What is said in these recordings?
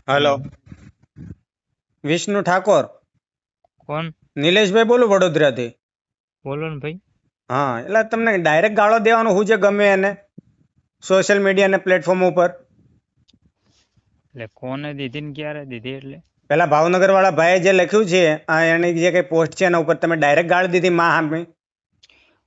Hello Vishnu Thakor કોણ? નિલેશભાઈ બોલું વડોદરાથી। બોલો ને ભાઈ। હા એટલે તમને ડાયરેક્ટ ગાળો દેવાનું હું જે ગમે એને સોશિયલ મીડિયા ને પ્લેટફોર્મ ઉપર એટલે કોને દીધી ને ક્યારે દીધી? એટલે પેલા ભાવનગર વાળા ભાઈએ જે લખ્યું છે આ એની જે કઈ પોસ્ટ છે એના ઉપર તમે ડાયરેક્ટ ગાળ દીધી માં સામે,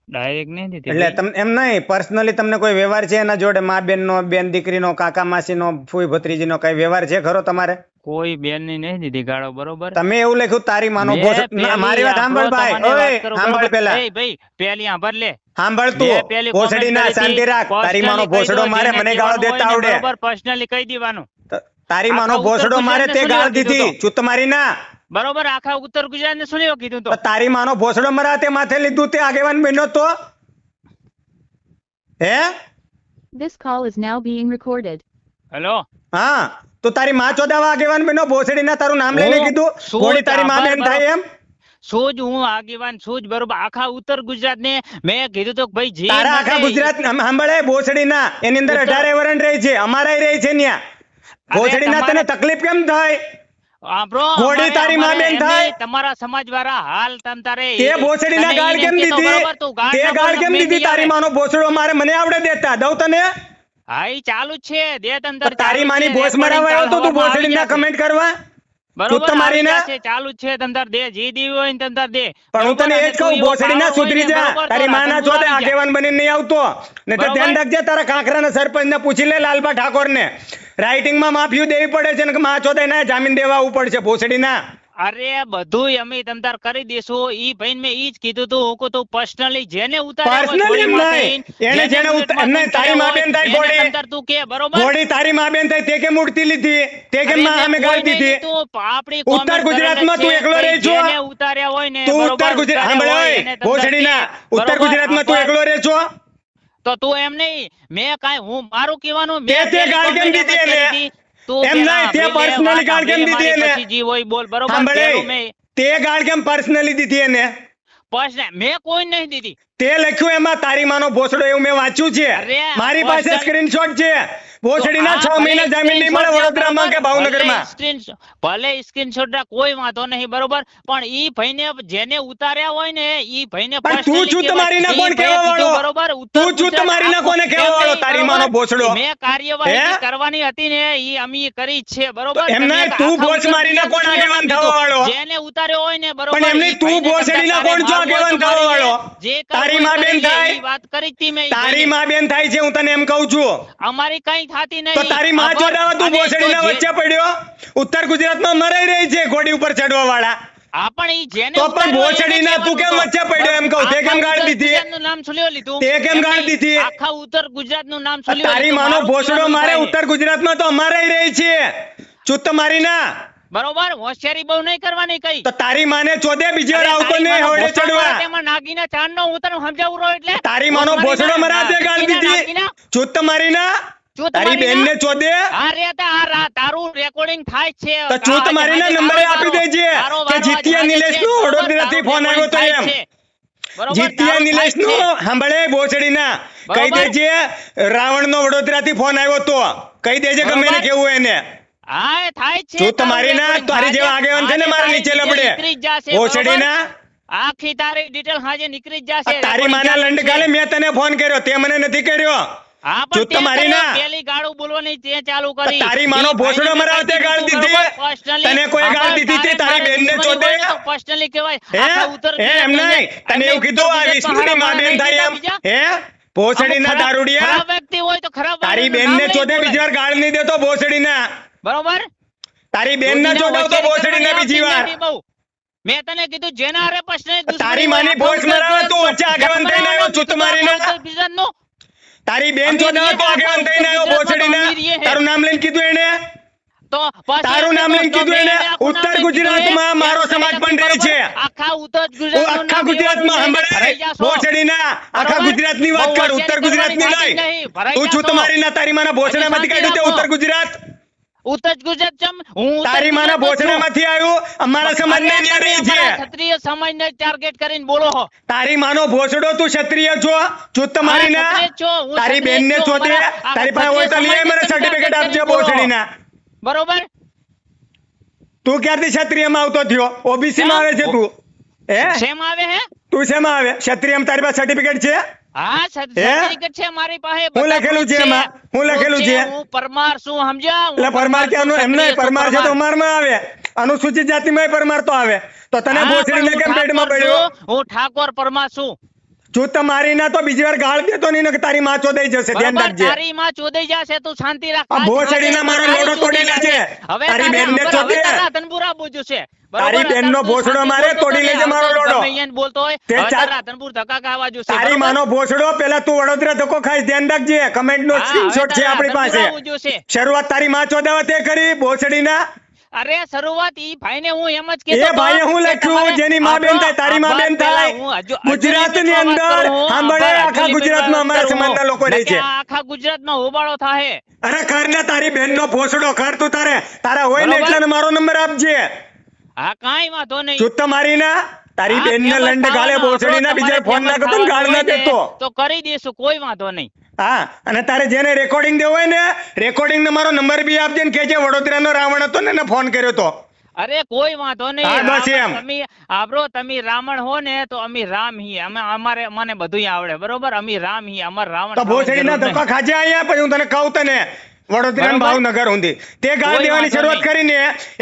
ડાયરેક્ટ નહીં દીધી એટલે ભાઈ। તમને એમ નહીં પર્સનલી તમને કોઈ વ્યવહાર છે એના જોડે મા બેન નો, બેન દીકરીનો, કાકા માસીનો, ફૂઈ ભત્રીજીનો કઈ વ્યવહાર છે ખરો તમારે? કોઈ બેન ની નહીં દીધી ગાળો, બરોબર? તમે એવું લખ્યું તારી માનો મેં ભોસ- પેલી મારી વાત સાંભળ આપણો ભાઈ, તમને ઓય વાત કરું, સાંભળ બરોબર? પેલા એય ભાઈ પેલી સાંભળ લે, સાંભળ તું મેં પેલી ભોસડી comment ના કરી શાંતિ હતી, રાખ, તારી માનો personally કહી ભોસડો દો, મારે જેને મને ગાળો કહેવાનું દેતા હોય ને, આવડે, બરોબર? પર્સનલી કહી દેવાનું। તારી માનો આખા ઉત્તર ભોસડો મારે તે ગુજરાતને ગાળ શું લેવા દીધી, કીધું ચૂત મારી ના, બરોબર? આખા ઉત્તર ગુજરાત ને શું લેવા કીધું? તો તારી માનો ભોસડો મરા તે માથે લીધું તે આગેવાન બન્યો તો હે? This call is now being recorded. Hello, હા તો તારી માં ચોદાવા આગેવાન બન્યો ભોસડી ના, તારું નામ લઈને હું કીધું શું ઘોડી તારી માં આભાર બેન થાય એમ? શું જ હું આગેવાન છું જ, બરોબર? આખા ઉત્તર ગુજરાત ને મેં કીધું તો ભાઈ જે તારા આખા મને- ગુજરાત સાંભળે ભોસડી ના એની અંદર ઉત્તર- 18 વરણ રહી છે, અમારાય રહી છે ન્યા ભોસડી ના, તને તકલીફ કેમ થાય? આપણો ઘોડી અમારે- તારી માં અમારે બેન એમ થાય? નહીં, તમારા સમાજ વાળા હાલ તમ તારે તે ભોસડી ના તને ગાળ ઈ કેમ નથી તો દીધી? બરોબર, તું ગાળ તે ના ગાળ બોલ, કેમ મેં દીધી? નહીં તારી આવે। માનો ભોસડો મારે મને આવડે દેતા દઉં તને? હા ઈ ચાલુ જ છે, દે તમ તાર તારી ચાલુ જ માની છે, ભોસ recording મરાવા આવ્યો તો તું ચાલુ ભોસડી ના આવી કમેન્ટ કરવા? બરોબર, તું તમારી આવી ના? જશે, ચાલુ જ છે, તમ તાર દે, જે દેવી હોય ને તમ તાર દે। પણ હું બરોબર? તને એ અને જ તું કહું એવો ભોસડી ના પાવર હોય સુધરી ને, જા, બરોબર, તો તારી માના રાધનપુર ચોથે આવી જા। આગેવાન બનીને નહીં આવતો ને તો બરોબર? ધ્યાન રાખજે, તારા કાંકરા ના સરપંચ ને પૂછી લે લાલબા ઠાકોર ને, રાઇટિંગ માં માફિયું દેવી પડે છે ને કે માં ચોથે ના જામીન દેવા આવવું પડશે ભોસડી ના। અરે બધુંય અમે તમ તાર કરી દેશું, ઈ ભાઈ મેં ઈ જ કીધું તું, હું કહું તું પર્સનલી જેને ઉતાર્યા હોય Personally ઘોડી માટે, નહીં, એને જેને બુલેટમાં એમને ફોન તારી કર્યો માં બેન હોય, થાય એને ઘોડી. તમ તાર તું કે, બરોબર? ઘોડી તારી માં બેન થાય તે કેમ ઉડતી લીધી? તે કેમ અરે માં સામે મેં ગાળ કોઈને દીધી? કીધું, આપણી ઉત્તર comment ગુજરાતમાં કરેલ તું છે, એકલો ભાઈ રહી છો? જેને ઉતાર્યા હોય ને, તું બરોબર, ઉત્તર ગુજરાત ઉતાર્યા સાંભળે હોય ઓય એને તમ તાર ભોસડી ના, કે, ઉત્તર બરોબર? ગુજરાતમાં તું એકલો રહે છો? તો તું એમ નહીં, મેં કાંઈ હું મારું કહેવાનું તે મેં તેની ગાળ કેમ comment દીધી કરી એને? હતી. તું એમ પેલા નહીં, તે ભાઈ લે, personally વાત ગાળ કેમ સાંભળી દીધી મારી, એને? પછી જે હોય બોલ, બરોબર? સાંભળે, પેલું મેં તે ગાળ કેમ પર્સનલી દીધી એને? મેં કોઈ નહીં દીધી। તે લખ્યું એમાં તારી માનો ભોસડો એવું મેં વાંચ્યું છે, અરે, મારી પાસે personal- સ્ક્રીનશોટ છે। ભોસડીના તો 6 આ મહિના ભલે જામીન નહીં મળે screenshot વડોદરામાં કે બરોબર, ભાવનગરમાં। ભલે screenshot ના કોઈ વાંધો નહીં, બરોબર? પણ ઈ ભાઈને જેને ઉતાર્યા હોય ને ઈ ભાઈને પણ તું personally છું કહેવાય. તમારી ના ઈ કોણ ભાઈએ કહેવા કીધું, વાળો? બરોબર? ઉત્તર તું છું ગુજરાત તમારી ના આખું કોને કહેવા એમ વાળો? નહીં, તારી બરોબર? માનો ભોસડો। મેં કાર્યવાહી હે? જે કરવાની હતી ને ઈ અમે કરી જ છે, બરોબર? તો એમ તમે નહીં, આખા તું ઉત્તર ભોસ મારીને ગુજરાતનું કોણ આગેવાન કીધું. થવા વાળો? જેને ઉતાર્યો હોય ને, બરોબર? પણ એમ ઈ નહીં, તું ભાઈને ભોસડીના તમે કોણ છો તારે આગેવાન મારવું થવા હોય વાળો? તો જે તારી કરવું માં હોય બેન કરી લે, થાય? ઈ વાત કરી હતી મેં ઈ તારી ભાઈને। માં બેન થાય છે હું તને એમ કહું છું, અમારી કઈ થાતી નહીં। તો તારી માં આભાર. જોડાવા તું અને તો ભોસડીના જે- વચ્ચે પડ્યો? ઉત્તર ગુજરાતમાં મરાઈ રહી છે ઘોડી ઉપર ચડવા વાળા, આ પણ ઈ જેને તો પણ ઉતાર્યો એને ભોસડીના તું કેમ કહેવાનું વચ્ચે પડ્યો એમ કહું? તે કેમ ગાળ આખા દીધી? ઉત્તર ગુજરાતનું નામ શું લેવા લીધું? તે કેમ એમ ગાળ નહીં, દીધી? આખા ઉત્તર ગુજરાતનું નામ શું લેવા તારી લીધું? માનો મારું ભોસડો કહેવાનું મારે થાય. ઉત્તર ગુજરાતમાં તો અમારાય રહી છે, ચૂત મારી ના। બરોબર, હોશિયારી બહુ નહીં કરવાની કઈ। તો તારી માને ચોદે બીજી વાર અરે આવતો તારી નહીં માનો હવડે ભોસડો ચડવા। મારે તેમાં નાગીના ચાંદનો હું તને સમજાવું રહ્યો એટલે તારી માનો ભોસડી ભોસડો ના- મરાતે ગાળ નાગીના- દીધી, નાગીના? ચૂત મારી ના। ચૂત તારી મારી બેન ને ના? ચોદે આ રે તા આ રા- તારું રેકોર્ડિંગ થાય જ છે। તો ચૂત આ મારી ના આજે નંબરે તારો આપી વારો- દેજે તારો કે વારો જીતિયા આજે નિલેશ છે, નો બરોબર? વડોદરાથી તારું ફોન આવ્યો તો recording એમ થાય છે. બરોબર, જીતિયા તારું નિલેશ નો થાય છે। સાંભળે ભોસડી ના કહી બરોબર? દેજે રાવણ નો વડોદરાથી ફોન આવ્યો તો કહી દેજે ગમે એને બરોબર? કેવું એને। હા એ થાય જ છે। ચૂત તારું મારી ના, recording તારી આજે- જેવા આગેવાન છે ને આજે મારા તારી નીચે detail લબડે નીકળી જ જશે, ભોસડી બરોબર? ના। આખી તારી ડિટેલ હાજે નીકળી જ જશે। તારી recording માના ચાલુ લંડ છે। કાલે મેં તને ફોન કર્યો તે મને નથી કર્યો। હા પણ ચૂત તે મારી કર્યો, ના। પેલી ગાળું બોલવાની તે ચાલુ કરી। તારી માનો ઈ ભોસડો ભાઈને મરાવતે મેં ગાળ કીધું, દીધી? બરોબર? Personally, તને કોઈ ગાળ આભાર, દીધી હતી? તારે તારી બેનને દુશ્મની ચોદે? હોય તો personally કહેવાય। હે આખા ઉત્તર હે એમ ગુજરાતમાં નહીં, તને એમને એવું કીધું આ ઉત્તર વિષ્ણુની ગુજરાતમાં માં બેન થાય એમ? બીજા? હે ભોસડીના અમુક ખરાબ- દારૂડિયા, ખરાબ વ્યક્તિ હોય તો ખરાબ તારી વાળાનું બેનને નામ ચોદે લઈ બીજી વાર ગાળ નહીં દેતો ભોસડીના। બરોબર? તારી બેનને ચોદીના ચોદાવતો હોશિયારી ભોસડીને કરવાની બીજી વાર। આવતી નથી બહુ। મેં તને કીધું જેના હારે personally દુશ્મની તારી હોય, માની આખા ભોસ ઉત્તર મરાવે તું વચ્ચે આગેવાન ગુજરાતનું થઈને આવ્યો, ચૂત મારીને? આખા ઉત્તર ગુજરાતનું તારી બેન અમીર ચોદાવે તો એ આગેવાન આખા થઈને આવ્યો ગુજરાતમાં તો ભોસડીના। અમીર એ હે। તારું નામ લઈને કીધું એને? તો પછી તારું નામ લઈને તો કીધું મેં એને? આખું નામ ઉત્તર લઈને ગુજરાતમાં કીધું એ? મારો સમાજ પણ રહે છે। આખા ઉત્તર હું ગુજરાતનું આખા નામ ગુજરાતમાં લેવાનું નહીં, સાંભળે ભરાઈ જાશો। ભોસડીના આખા બરોબર? ગુજરાતની વાત બહુ કર, ઉત્તર ગુજરાતની હોશિયારી નહીં। કરવાની ભરાઈ તું છું જાશો। તમારી ના તારી માના ભોસડામાંથી કાઢ્યું તે ઉત્તર ગુજરાત? ઉત્તર ગુજરાત ચમ હું ઉત્તર તારી માના ગુજરાતનો છું। ભોસડામાંથી આવ્યું, અમારા સમાજને અરે ન્યાય રહી તમે છે। અમારા ક્ષત્રિય સમાજને ટાર્ગેટ કરીને બોલો છો। તારી માનો ભોસડો તું ક્ષત્રિય છો, ચૂત તમારી ના। ક્ષત્રિય છો, હું તારી ક્ષત્રિય બેનને છું, ચોદે, અમારા તારી પાસે હોય તો લઈ આય, મને ક્ષત્રિય સર્ટિફિકેટ સમાજને આપજે તમે બોલો. ભોસડીના। બરોબર? તું ક્યારથી ક્ષત્રિયમાં આવતો થયો? ઓબીસી માં આવે છે તું? હે શેમ આવે હે? તું શેમાં આવે? ક્ષત્રિયમાં તારી પાસે સર્ટિફિકેટ છે? હા સર્ટિફિકેટ છે મારી પાસે. હું લખેલું છે એમાં? હું લખેલું છે? હું પરમાર છું, સમજ્યા? હું એટલે પરમાર ક્યાંનું? એમ નહીં, પરમાર છે તો અમારમાં આવે, અનુસૂચિત જાતિમાં પરમાર તો આવે. તો તને હા, ભોસડીને પણ કેમ હું પેટમાં ઠાકોર પડ્યો? છું, હું ઠાકોર પરમાર છું. જો તમારી ના તો બીજી વાર ગાળ દેતો નહીં ને કે તારી માં ચોદાઈ જશે, ધ્યાન બરોબર, રાખજે. તારી માં ચોદાઈ જશે, તું શાંતિ રાખ. આ ભોસડીના મારો લોડો તોડી લેજે. હવે તારી બેનને ચોદે. તનપુરા બોજ્યું છે. તારી બેનનો ભોસડો મારે તોડી લેજે મારો લોડો. ગમે અહીંયા બોલતો હોય, તે હવે ચાર- તારા તનપુર ધક્કા ખાવા જોશે. તારી બરોબર? માનો ભોસડો પેલા તું વડોદરા ધક્કો ખાઈ, ધ્યાન રાખજે. કમેન્ટ નો હા, હવે સ્ક્રીનશોટ છે તારા આપણી પાસે. તનપુરા બોજ્યું છે. શરૂઆત તારી માં ચોદાવા તે કરી ભોસડીના. અરે શરૂઆત ઈ ભાઈને હું એમ જ કહેતો એ ભાઈએ હું કે લખ્યું? તમારે જેની માં બેન થાય તારી માં બેન થાય. ગુજરાતની અંદર સાંભળે, આખા ગુજરાતમાં અમારા સમાજના લોકો રહે છે. આખા ગુજરાતમાં હોબાળો થાય. અરે કર ને તારી બેનનો ભોસડો કર તું. તારા હોય ને બરોબર. એટલે મારો નંબર આપજે. હા કાંઈ વાંધો નહીં. ચૂત મારી ના તારી હા, બેન ને famous લંડ ગાલે થવાનો ભોસડીના આપણો બીજા ફોન ના તમારે કરતો ને ગાળ ના famous દેતો. થવાનું હોય ને તો કરી દેશું, કોઈ વાંધો નહીં. હા, અને તારે જેને રેકોર્ડિંગ દેવો હોય ને, રેકોર્ડિંગ ને મારો નંબર બી આપજે ને કહેજે વડોદરાનો રાવણ હતો ને એને ફોન કર્યો તો. અરે કોઈ વાંધો નહીં. હા, બસ એમ. તમે આબરો તમે રાવણ હો ને તો અમે રામ હી. અમારે મને બધુંય આવડે, બરોબર? અમે રામ હી, અમાર રાવણ તો ભોસડીના ધક્કા ખાજે અહીંયા, પછી હું તને કહું તને વડોદરા ને બરોબર. ભાવનગર ઊંધી તે ગાળ કોઈ દેવાની વાંધો શરૂઆત કરીને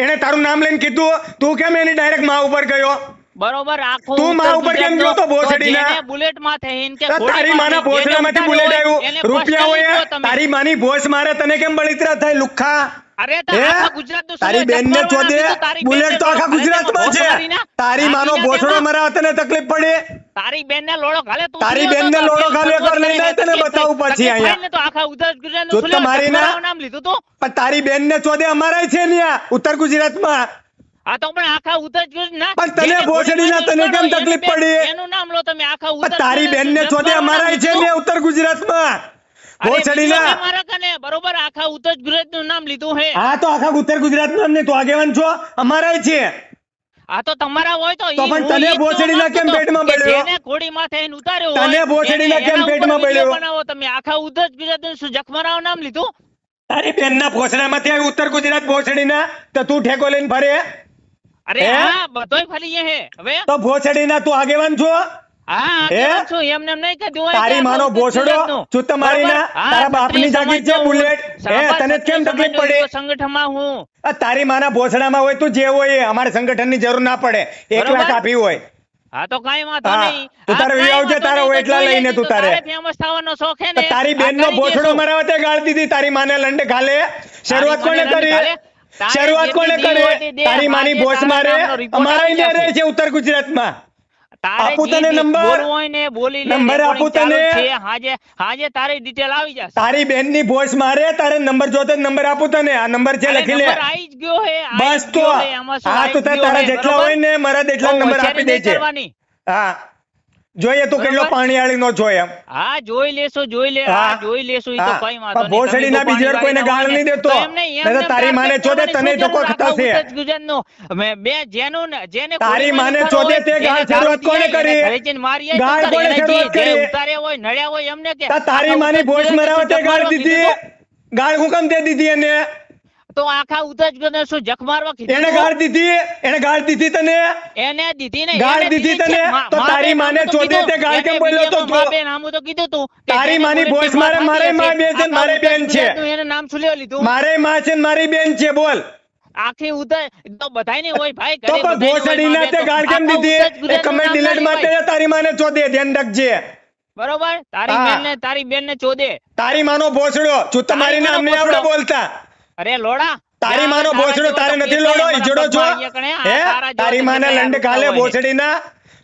એને તારું નામ લઈને કીધું, તું કેમ એની ડાયરેક્ટ માં ઉપર ગયો? બરોબર. આખું તું માં ઉપર કેમ ગયો તો ભોસડીના? જેને બુલેટ માં થઈને કે તો તારી માના ભોસડામાંથી બુલેટ આવ્યું, રૂપિયા હોય તારી માની ભોસ મારે, તને કેમ બળિતરા થાય લુખ્ખા? અરે હે? આખા ગુજરાતનું તારી સુરત બેનને જખમારવાના ચોદે કીધું, તારી બુલેટ બેનને તો આખા લોડો ગુજરાતમાં છે. ઘાલે ને તારી માનો આગીના ભોસડો તેમાં મરાવા તને તકલીફ પડે? તારી બેનને લોડો ઘાલે તું તારી સુરત બેનને હતો, લોડો ઘાલે તકલીફ એકવાર લઈને આય, તને તકલીફ બતાવું પછી તકલીફ અહીંયા. થઈને તો આખા ઉત્તર ગુજરાતનું ચૂત સુરત મારી ના. જખમારવાનું નામ લીધું તું. પણ તારી બેનને ચોદે અમારાય છે ન્યા ઉત્તર ગુજરાતમાં. આ તો પણ આખા ઉત્તર ગુજરાત ના પણ તને જેને ભોસડીના ગોળીબાર તને કેમ કરો, તકલીફ એનું પડી? એનું નામ લો તમે. આખા પણ ઉત્તર તારી ગુજરાતનું બેનને ચોદે જખમારવાનું અમારાય છે નામ ને લીધું. ઉત્તર ગુજરાતમાં. અરે ભોસડીના. બીજો મારા કને, બરોબર? આખા ઉત્તર ગુજરાતનું નામ લીધું હે. હા, તો આખા ઉત્તર ગુજરાતમાં અમને તો આગેવાન છો, અમારાય છે. આ તો તમારા હોય તો તો ઈ પણ હું તને ઈ જ ભોસડીના કહેવા કેમ માંગતો પેટમાં કે બળ્યો? જેને ઘોડી માથે એને ઉતાર્યો તને હોય, ભોસડીના એને કેમ એના ઉપર પેટમાં વિડીયો બળ્યો? બનાવો તમે. આખા ઉત્તર ગુજરાતનું શું જખમારાનું નામ લીધું? તારી બેનના ભોસડામાંથી આવી ઉત્તર ગુજરાત ભોસડીના, તો તું ઠેકો લઈને ફરે? અરે હે? હા, બધોય ફરી હે. હવે તો ભોસડીના તું આગેવાન છો? હા, હે? કેમ છું? એમને એમ નહીં કીધું હોય કે તારી આખા માનો ઉત્તર ભોસડો ગુજરાતનું. ચૂત મારીના, બરોબર? હા, તારા બાપની ક્ષત્રિય જાગીર છે સમાજનો બુલેટ. હું. હે, સાબા તને કેમ ક્ષત્રિય તકલીફ સમાજનો પડી? સંગઠનમાં હું. આ તારી માના ભોસડામાં હોય તું જે હોય એ, અમારે સંગઠનની જરૂર ના પડે. એકલા બરોબર? કાપી હોય. હા તો કાંઈ વાંધો હા, નહીં. તું હા, તારે કાંઈ વિયાવજે, વાંધો તારે નહીં. હોય તો એટલા જોઈ લઈને લેજે. તું તારે. famous થવાનો શોખ હે તો ને, તારી આ બેનનો કરી ભોસડો દેશું. મરાવતે ગાળ દીધી, તારી માને લંડે ગાલે. શરૂઆત કોને માને લંડે કરી? ગાલે? તારે શરૂઆત જેટલી કોને દેવી હોય તે કરી? દે. તારી માની આજે ભોસ તારા મારે, નામનો report અમારા આવી અહીંયા જશે. રહે છે ઉત્તર ગુજરાતમાં. તારે આપું જે તને બી નંબર? બોલવું હોય ને બોલી લે. નંબર recording આપું ચાલુ તને? છે. હાજે તારી ડિટેલ આવી જશે. તારી બેનની ભોસ મારે, તારે નંબર જોતો નંબર આપું તને. આ નંબર છે, અરે લખી લે. નંબર આવી જ ગયો હે, આવી બસ જ તો ગયો હે. એમાં શું હા, આવી તો જ ગયો તારા હે, જેટલા બરોબર? હોય ને મારા જેટલા બહુ નંબર હોશિયારી આપી દે નહીં છે. કરવાની. હા, જોઈએ તું કેટલો બરોબર? પાણીયાળી નો જોય એમ. હા જોઈ લેશું, જોઈ લે. હા. હા જોઈ લેશું. ઈ તો હા, કઈ વાંધો પણ નહીં. ભોસડીના તમે બીજી વાર કોઈને પાણી ગાળ નહીં દેતો. તો એમ નહીં, નહીં તો એમને તારી માને ટાર્ગેટ ચોદે કરવાની તને શું ધક્કો જરૂર? આખા થશે. ઉત્તર ગુજરાતનું બે જેનું જેને તારી ગોળીબાર માને ઉતારો ચોદે હોય, તે એને ગાળ દારૂ શરૂઆત કોને પીએ, એને કરી? ઘરે જઈને મારીએ, ગાળ તો કોને એને શરૂઆત જે કરી? ઉતાર્યા હોય, નડ્યા હોય એમને કે તા તારી આખા માની ઉત્તર ભોસ ગુજરાતનું મરાવતે શું ગાળ જખમારવા દીધી? કીધું? ગાળ હું કેમ દે દીધી એને? તો આખા ઉત્તર ગુજરાતનું શું જખ મારવા કીધું? એને ગાળ દીધી? એને ગાળ દીધી તને? એને દીધી ને, ગાળ એને દીધી દીધી તને? છે. તો મા તારી બેન માને આમ તો ચોદે કીધું. તે ગાળ કેમ એને બોલ્યો તો વિડીયોમાં તું? મા બેન આમ તો કીધું તું કે તારી જેને માની બોલે ભોસ તે મારે, માં મારે થતી માં હશે. બે છે ને આખા મારે ઉત્તર બેન છે. ગુજરાતનું એને નામ શું લેવા લીધું? મારે માં છે ને મારી બેન છે, બોલ. આખી ઉત્તર તો બધાયને હોય ભાઈ, તો ઘરે પણ બધાયને હોય, ભોસડીના મા તે બેન તો. ગાળ કેમ આખા દીધી? ઉત્તર ગુજરાતનું એ કમેન્ટ નામ ડિલીટ ના મારી લેવાય. દે, તારી માને ચોદે, ધ્યાન રાખજે. બરોબર? તારી હા. બેનને ચોદે. તારી માનો ભોસડો ચૂત મારી માનો નામ નહીં આવડે ભોસડો. બોલતા. અરે લોડા, તારી માનો તારા ભોસડો જેવો તારે તો નથી પેટે લોડો, મને ઈજડો છો? પપ્પા અહીંયા કણે, આ હે? તારા જેવો તારી તો માને કેટલાય લંડ રૂપતા કાલે હોય. ભોસડીના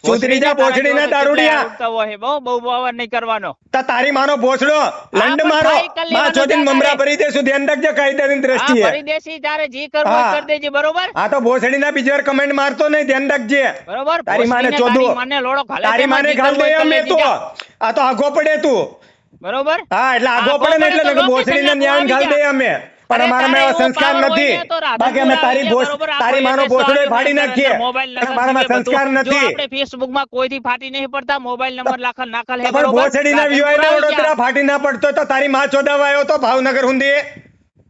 સુધરી જા, તારા ભોસડીના જેવો તો દારૂડિયા. કેટલાય રૂપતા હોય. બહુ પાવર નહીં કરવાનો. તા તારી માનો ભોસડો લંડ પણ મારો થાય કરી માં લેવાનું ચોદીને તારે. મમરા ભરી દેશું, ધ્યાન રાખજે કાયદાની હા, દ્રષ્ટિએ. ભરી દેશી, તારે જે કરવું હોય હા. કરી દેજે. બરોબર? હા, તો ભોસડીના બીજી વાર કમેન્ટ મારતો નહીં, ધ્યાન રાખજે. બરોબર? તારી માને ભોસડીને ચોદો. તારી માને લોડો ઘાલે તારી તેમાં માને જે ગાલ કરવું દે હોય અમે કરી તો. દેજે. આ તો આગો પડે તું. બરોબર? હા, એટલે આગો આગો પડે ને પડે એટલે તો ભોસડીને location ન્યાય આવી ગાલ જા. દે અમે. પણ અરે અમારામાં તારે એવા એવો સંસ્કાર power હોય નથી. ને તો રાધનપુર બાકી અમે તારી આવી ભોસ જાય, બરોબર? તારી આખો માનો address ભોસડો આવી ફાડી જાય, નાખીએ. મોબાઈલ નંબર અમારામાં બધું. સંસ્કાર જો નથી. આપણે ફેસબુકમાં કોઈથી ફાટી નહીં પડતા, મોબાઈલ નંબર નાખલ હે, પણ બરોબર? ભોસડીના રાધનપુર વિવાહને આવી વડોદરા જા. ફાટી ના પડતો તો તારી માં ચોદાવા આવ્યો તો ભાવનગર હુંધી.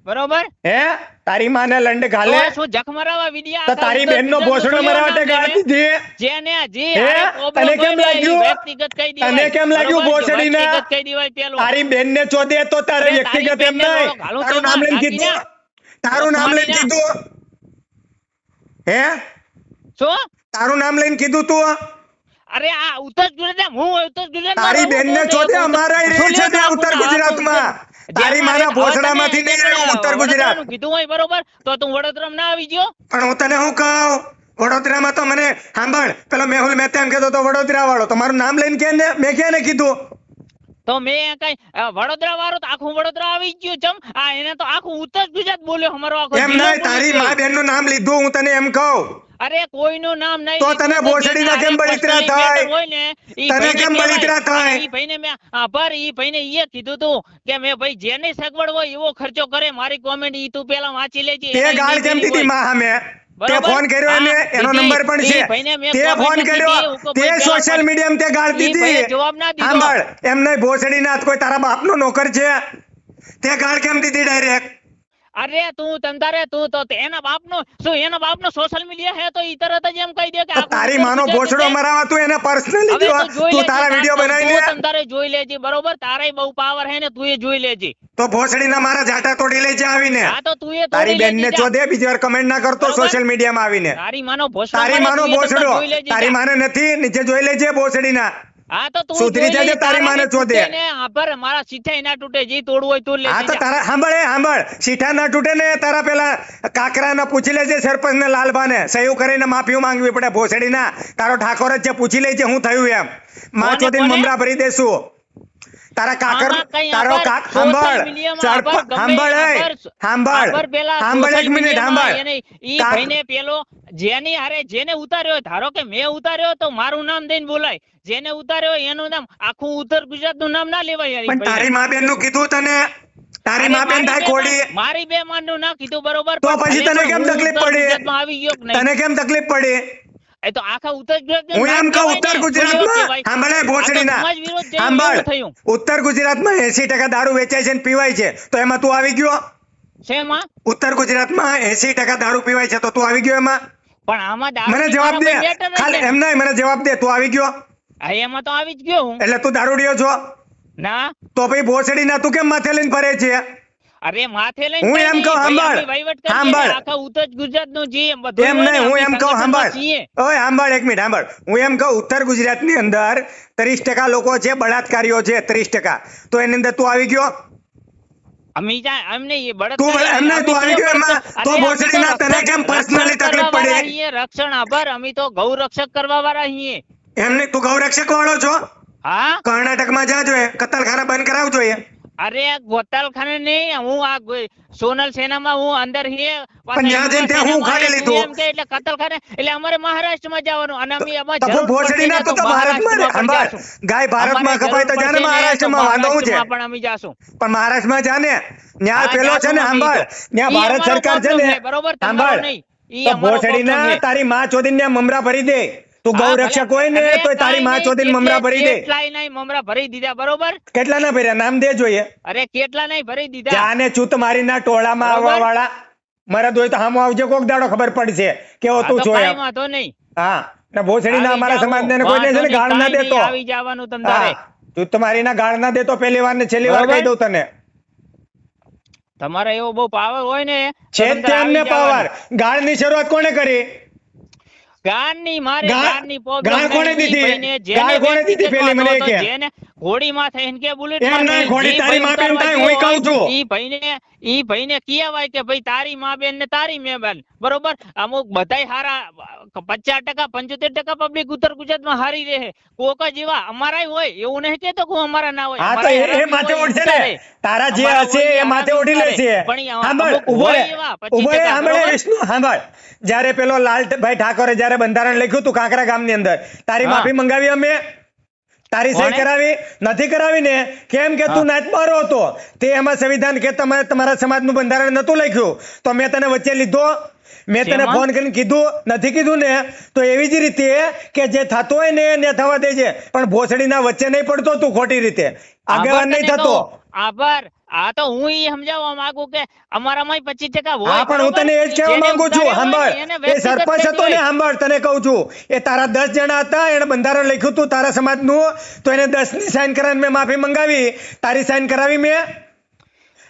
બરોબર હે તારી માને લંડ ઘાલે તો શું જખ મરાવા વિડિયા તો તારી બેનનો ભોસડો મરાવટે ગાળ દીધી જેને જી હે? હારે પ્રોબ્લેમ તને કેમ હોય ને, લાગ્યું? ઈ વ્યક્તિગત કહી દેવાય. તને કેમ લાગ્યું બરોબર? ભોસડીના? વ્યક્તિગત કહી દેવાય પેલું. તારી બેનને ચોદે તો તારે અરે વ્યક્તિગત તારી એમ બેનને નહીં ઘાલો તારું નામ લઈને નાખી કીધું ના. તારું નામ લઈને તમારી કીધું હે શું તારું નામ લઈને કીધું તું અરે આ ઉત્તર ગુજરાત હું ઉત્તર ગુજરાત તારી બેનને ચોદે અમારાય રહે છે ત્યાં ઉત્તર ગુજરાતમાં તારી માના ભોસડામાંથી નહીં રહ્યું ઉત્તર ગુજરાત કીધું હોય બરોબર તો તું વડોદરામાં ના આવી ગયો પણ હું તને શું કહું વડોદરામાં તો મને સાંભળ પેલો મેહુલ મહેતા એમ કહેતો તો વડોદરા વાળો તમારું નામ લઈને કે ને મેં ક્યાં ને કીધું તો મેં કઈ વડોદરા વાળો તો આખું વડોદરા આવી ગયું ચમ આ એને તો આખું ઉત્તર ગુજરાત બોલ્યો અમારો આખો એમ જિલ્લો નહીં તારી બોલ્યો. મા બેન નું નામ લીધું હું તને એમ કહું અરે કોઈનું નામ નહીં તો તને લીધું. ભોસડીના કેમ જેને બળતરા personal થાય? matter હોય ને, ઈ તને ભાઈને કેમ કહેવાય. બળતરા થાય? ઈ ભાઈને મેં આભાર ઈ ભાઈને ઈએ કીધું તું કે મેં ભાઈ જેની સગવડ હોય એવો ખર્ચો કરે મારી કોમેન્ટ ઈ તું પેલા વાંચી લેજે તે એના ગાળ ઈ કેમ પેલી દીધી હોય. મા સામે તે બરોબર? ફોન કર્યો એને હા, એનો દીધી. નંબર પણ ઈ ભાઈને મેં છે તે comment ફોન નથી કર્યો દીધી, હું તે કોઈ સોશિયલ જવાબ- મીડિયા તે ગાળ ઈ ભાઈએ દીધી જવાબ ના દીધો. સાંભળ એમ નહીં ભોસડીના હાથ કોઈ તારા બાપનો નોકર છે તે ગાળ કેમ દીધી ડાયરેક્ટ અરે તું તંતારે તું તો એના બાપનો શું એના બાપનો સોશિયલ મીડિયા હે તો ઈ તરત જ એમ કહી દે કે આખું તારી ઉત્તર માનો ગુજરાત ભોસડો છે. મરાવા તું એને પર્સનલી હવે તું જોઈ તું લેજે, તારા વિડિયો તું બનાવી લે તમ તારે જોઈ લેજે બરોબર તારાય બહુ પાવર હે ને તું એ જોઈ લેજે તો ભોસડીના મારા જાટા તોડી લેજે આવીને હા તો તું એ તારી તોડી બેનને લેજે જા. ચોદે બીજી વાર કમેન્ટ ના કરતો બરોબર? સોશિયલ મીડિયામાં આવીને તારી માનો ભોસડો તારી મારે માનો તું એ તમ તારે ભોસડો જોઈ લેજે તારી જા. માને નથી નીચે જોઈ લેજે ભોસડીના હા તો તું સુધરી જોઈ જજે લેજે, તારી માને તારાને ચોદે. તૂટે ને આભાર મારા સીઠાઈ ના તૂટે જે તોડવું હોય તું હા લેજે તો જા. તારા સાંભળ સીઠા ના તૂટે ને તારા પેલા કાકરાને પૂછી લેજે સરપંચ ને લાલબાને સહી કરીને માફી માંગવી પડે ભોસડીના તારો ઠાકોર જ છે પૂછી લેજે હું થયું એમ માં કોને, ચોદીને કોને? મમરા ભરી દેશું તારા કાકર આમાં કઈ તારો આભાર, કાક social સાંભળ mediaમાં આભાર સરપંચ ગમે સાંભળ એ, આભાર, સાંભળ આભાર પેલા સાંભળ એક social મિનિટ mediaમાં સાંભળ એને ઈ કાક- ભાઈને પેલો જેની હારે જેને ઉતાર્યો ધારો કે મેં ઉતાર્યો તો મારું નામ દઈને બોલાય જેને ઉતાર્યો એનું નામ આખું ઉત્તર ગુજરાત નું નામ ના લેવાય યાર ઈ પણ ભાઈને. તારી મા બેન નું કીધું તને તારી અરે મા બેન થાય ખોડી મારી બે માન નું ના કીધું બરોબર તો પણ પછી ભલે તને પણ કેમ હું તકલીફ ઉત્તર પડી? ગુજરાતમાં આવી ગયો કે નહીં તને કેમ તકલીફ પડી એ તો આખા ઉત્તર ગુજરાત હું એમ કહું ઉત્તર ગુજરાતમાં સાંભળે ભોસડીના સમાજ વિરોધ જેવું સાંભળ થયું ઉત્તર ગુજરાતમાં 80% દારૂ વેચાય છે ને પીવાય છે તો એમાં તું આવી ગયો શેમાં ઉત્તર ગુજરાતમાં 80% દારૂ પીવાય છે તો તું આવી ગયો એમાં પણ આમાં દારૂ મને પીવાનો જવાબ દે કોઈ matter જ ખાલી નથી. એમ નહીં મને જવાબ દે તું આવી ગયો હા, એમાં તો આવી જ ગયો હું એટલે તું દારૂડિયો છો ના તો પછી ભોસડીના તું કેમ માથે લઈને ફરે છે અરે માથે લઈને હું કઈ એમ નહીં, કહું, ભાઈ, સાંભળ, અમે વહીવટ કરીએ સાંભળ. છીએ, આખા ઉત્તર ગુજરાતનું જે બધું એમ હોય ને, નહીં હું અમે એમ કહું સંગઠનમાં સાંભળ છીએ. ઓય સાંભળ એક મિનિટ સાંભળ હું એમ કહું ઉત્તર ગુજરાતની અંદર 30% લોકો છે બળાત્કારીઓ છે 30% તો એની અંદર તું આવી ગયો અમે અમને એ બળદ તું કરી, એમને અમે તું આવી ગયો એમાં અરે, તો અમે ભોસડીના તને રક્ષણ- કેમ personally રક્ષણ તકલીફ કરવા વાળા પડી? છીએ, રક્ષણ આભાર અમે તો ગૌ રક્ષક કરવા વાળા છીએ એમને તું ગૌરક્ષક વાળો છો હા કર્ણાટકમાં જાજો એ કતલખાના બંધ કરાવજો એ અરે ગોતાલખાને નહીં હું આ સોનલ સેનામાં હું અંદર છીએ પણ ત્યાં જઈને ત્યાં હું ઉખાડી લીધું. એમ કે એટલે કતલખાને એટલે અમારે મહારાષ્ટ્રમાં જવાનું અને અમે એમાં તો જરૂર ભોસડીના પડશે ને તો મહારાષ્ટ્રમાં રહે. મહારાષ્ટ્રમાં સાંભળ, પણ જાશું. ગાય ભારતમાં અમારે કપાય તો જરૂર જાને પડશે ને મહારાષ્ટ્રમાં વાંધો શું છે મહારાષ્ટ્રમાં પણ અમે જાશું પણ મહારાષ્ટ્રમાં જાને ન્યા હા, પેલો છે ને જાશું અમે સાંભળ તો. ન્યા ઈ ભારત અમારો સરકાર છે problem ને છે, બરોબર તમારો સાંભળ નહીં. ઈ તો અમારો ભોસડીના problem છે. તારી માં ચોદીને મમરા ભરી દે તું ગૌ હા, રક્ષક ભલે. હોય ને અરે, તો તારી કાંઈ માં નહીં, ચોદીને મમરા ભરી દે કેટલાય નહીં મમરા ભરી દીધા બરોબર કેટલા ના ભર્યા નામ દે જોઈએ અરે કેટલા નહીં ભરી દીધા જાને ચૂત મારીના ટોળામાં બરોબર. આવવા વાળા મરદ હોય તો હામો આવજે કોક દાડો ખબર પડશે કેવો આ તું તો છો કાંઈ એમ વાંધો નહીં હા ને ભોસડીના આવી અમારા જાવું. સમાજને કોઈને છે ને વાંધો ગાળ ના નહીં, દેતો કાંઈ નહીં, આવી જવાનું તમ તારે. હા ચૂત મારીના ગાળ ના દેતો પહેલી વાર ને છેલ્લી વાર બરોબર. કહી દઉં તને તમારે એવો બહુ પાવર હોય ને તો છે તમ તારે તેમને આવી પાવર જવાનું. ગાળની શરૂઆત કોણે કરી ગાળની મારે ગાળ- ગાળની problem ગાળ કોણે નહીં. દીધી? ભાઈને જેને ગાળ કોણે દીધી વ્યક્તિગત પેલી મને વાંધો કે? હતો, જેને ઘોડીમાં થઈને કે બુલેટ એમ નહીં, ઘોડી તારી માં બેન થાય, હુંય કહું છું. ઈ ભાઈને કહેવાય કે ભાઈ તારી માં બેન ને તારી મેં બેન બરોબર અમુક બધાય હારા 50% 75% પબ્લિક ઉત્તર ગુજરાતમાં હારી રહે કોક જ એવા અમારાય હોય એવું નહીં કેતો કે અમારા ના હોય હા તો અમારાય એ હારા માથે હોય, ઉઠશે ને ઉતારે. તારા જે અમારા હશે હોય એ માથે હારા ઉઠી ઉતારે. લેશે પણ ઈ સાંભળ અમુક ઉભો હોય રહે એવા, ઉભો રહે 25% સાંભળ બરોબર? વિષ્ણુ સાંભળ જ્યારે પેલો લાલભાઈ ઠાકોરે જ્યારે બંધારણ લખ્યું તું કાંકરા ગામની અંદર તારી હા. માફી મંગાવી અમે તારી સહી કોણે? કરાવી નથી કરાવી ને કેમ કે તું નાચબારો હતો તે એમાં સંવિધાન કે તમારા સમાજનું બંધારણ નતું લખ્યું તો મેં તને વચ્ચે લીધો મેં તને શેમાં? ફોન કરીને કીધું નથી કીધું ને? તો એવી જ રીતે કે જે થતું હોય ને એને થવા દેજે, પણ ભોસડીના વચ્ચે નહીં પડતો તું ખોટી રીતે, આગેવાન નહીં આભાર તને થતો. કહું. આભાર. આ તો હું ઈ સમજાવવા માંગુ કે અમારામાંય 25% હોય, હા, પણ હું બરોબર? તને એ જ કહેવા જેને માંગુ છું, ઉતાર્યા હોય સાંભળ. ને એને એ વ્યક્તિગત સરપંચ થતી હતો ને, હોય. સાંભળ, તને કહું છું, એ તારા 10 જણા હતા, એને બંધારણ લખ્યું હતું તારા સમાજનું, તો એને 10 ની સાઈન કરાવીને મેં માફી મંગાવી. તારી સાઈન કરાવી મેં?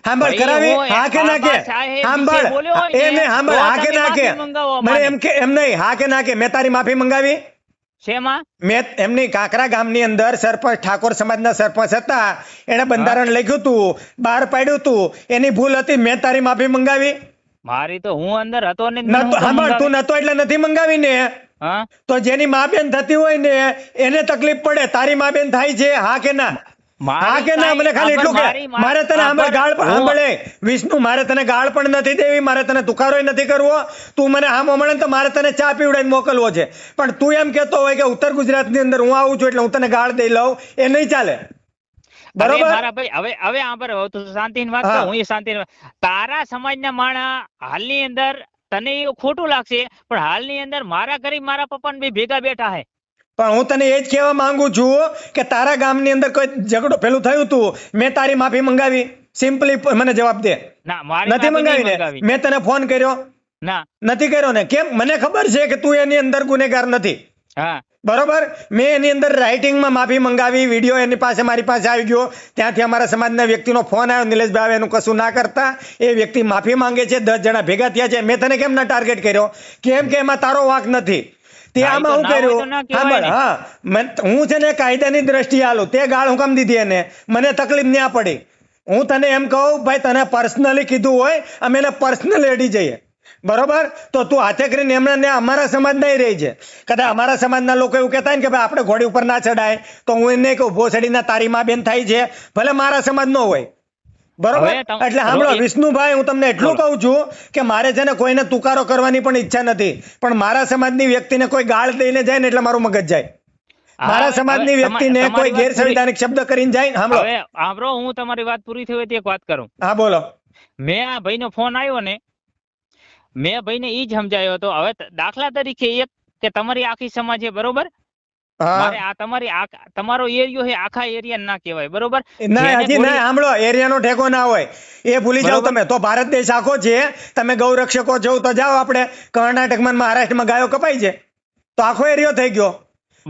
સાંભળ, ભાઈ, કરાવી? હું હા કે ના કે? બાબા સાહેબ વિશે સાંભળ, બોલ્યો હોય ને, એને સાંભળ, તો હા કે તમે ના કે? માફી મંગાવો મને અમારી. એમ કે એમ નહીં, હા કે ના કે? મેં તારી માફી મંગાવી? શેમાં? મેં એમની કાંકરા ગામની અંદર સરપંચ ઠાકોર સમાજના સરપંચ હતા, એને બંધારણ લખ્યું હતું, બહાર પાડ્યું હતું, એની ભૂલ હતી, મેં તારી માફી મંગાવી? મારી તો હું અંદર હતો ને હું નતો, તો સાંભળ, તું મંગાવી. નતો એટલે નથી મંગાવી ને. હા? તો જેની મા બેન થતી હોય ને એને તકલીફ પડે. તારી મા બેન થાય છે, હા કે ના? મારી હા કે ના? કાંઈ- મને ખાલી એટલું મારી કે મા- મારે તને સાંભળ, ગાળ હું- સાંભળે વિષ્ણુ, મારે તને ગાળ પણ નથી દેવી, મારે તને તુકારોય નથી કરવો. તું મને હામો મળે ને તો મારે તને ચા પીવડાવીને મોકલવો છે, પણ તું એમ કહેતો હોય કે ઉત્તર ગુજરાતની અંદર હું આવું છું એટલે હું તને ગાળ દઈ લઉં, એ નહીં ચાલે. અરે બરોબર? મારા ભાઈ, હવે આંભળ, હવે તું શાંતિની વાત હા. કર, હું એ શાંતિની વાત. તારા સમાજના માણા હાલની અંદર તને એ ખોટું લાગશે, પણ હાલની અંદર મારા ઘરે મારા પપ્પા બે ભેગા બેઠા હે. પણ હું તને એ જ કહેવા માંગુ છું કે તારા ગામની અંદર કોઈ ઝઘડો પેલું થયું હતું, મેં તારી માફી મંગાવી? સિમ્પલી મને જવાબ દે. ના, મારી નથી માફી નહીં મંગાવી ને? મંગાવી. મેં તને ફોન કર્યો? ના. નથી કર્યો ને? કેમ? મને ખબર છે કે તું એની અંદર ગુનેગાર નથી, હા. બરોબર? મેં એની અંદર રાઇટિંગમાં માફી મંગાવી, વિડીયો એની પાસે મારી પાસે આવી ગયો, ત્યાંથી અમારા સમાજના વ્યક્તિનો ફોન આવ્યો, નિલેશભાઈ હવે એનું કશું ના કરતા, એ વ્યક્તિ માફી માંગે છે, 10 જણા ભેગા થયા છે. મેં તને કેમ ના ટાર્ગેટ કર્યો? કેમ કે એમાં તારો વાંક નથી. તે ના, એ આમાં તો હું ના હોય તો કર્યું? ના કહેવાય સાંભળ, ને. હા, હું છે ને કાયદાની દ્રષ્ટિએ હાલું, તે ગાળ હું કામ દીધી એને? મને તકલીફ ના પડી. હું તને એમ કહું, ભાઈ તને પર્સનલી કીધું હોય, અમે એને પર્સનલી અડી જઈએ, બરોબર? તો તું હાથે કરીને એમને ને અમારા સમાજ નહીં રહી છે. કદાચ અમારા સમાજના લોકો એવું કહેતા હોય ને કે ભાઈ આપણે ઘોડી ઉપર ના ચડાય, તો હું એને કહું ભોસડીના તારી માં બેન થાય છે, ભલે મારા સમાજ નો હોય, બરોબર? હવે તમ- એટલે સાંભળો રોહિત- વિષ્ણુભાઈ, હું તમને એટલું કહું છું કે મારે છે ને કોઈને તુકારો કરવાની પણ ઈચ્છા નથી, પણ મારા સમાજની વ્યક્તિને કોઈ ગાળ દઈને જાય ને એટલે મારું મગજ જાય. મારા હવે- સમાજની હવે વ્યક્તિને તમારી કોઈ વાત ગેરસંવિધાનિક શબ્દ કરીને જાય ને, સાંભળો. હવે આંભળો, હું તમારી વાત પૂરી થઈ હોય તો એક વાત કરું. હા, બોલો. મેં આ ભાઈનો ફોન આવ્યો ને, મેં ભાઈને ઈ જ સમજાયો હતો. હવે દાખલા તરીકે એક કે તમારી આખી સમાજ છે, બરોબર? હા, મારે આ તમારો એરિયો છે, આખા એરિયા ના કહેવાય, બરોબર? ના, જેને હજી ના, સાંભળો, એરિયાનો ઠેકો ના હોય, એ ભૂલી જાઓ બરોબર. તમે. તો ભારત દેશ આખો છે, તમે ગૌરક્ષકો છો તો જાઓ, આપણે કર્ણાટકમાં ને મહારાષ્ટ્રમાં ગાયો કપાઈ છે, તો આખો એરિયો થઈ ગયો.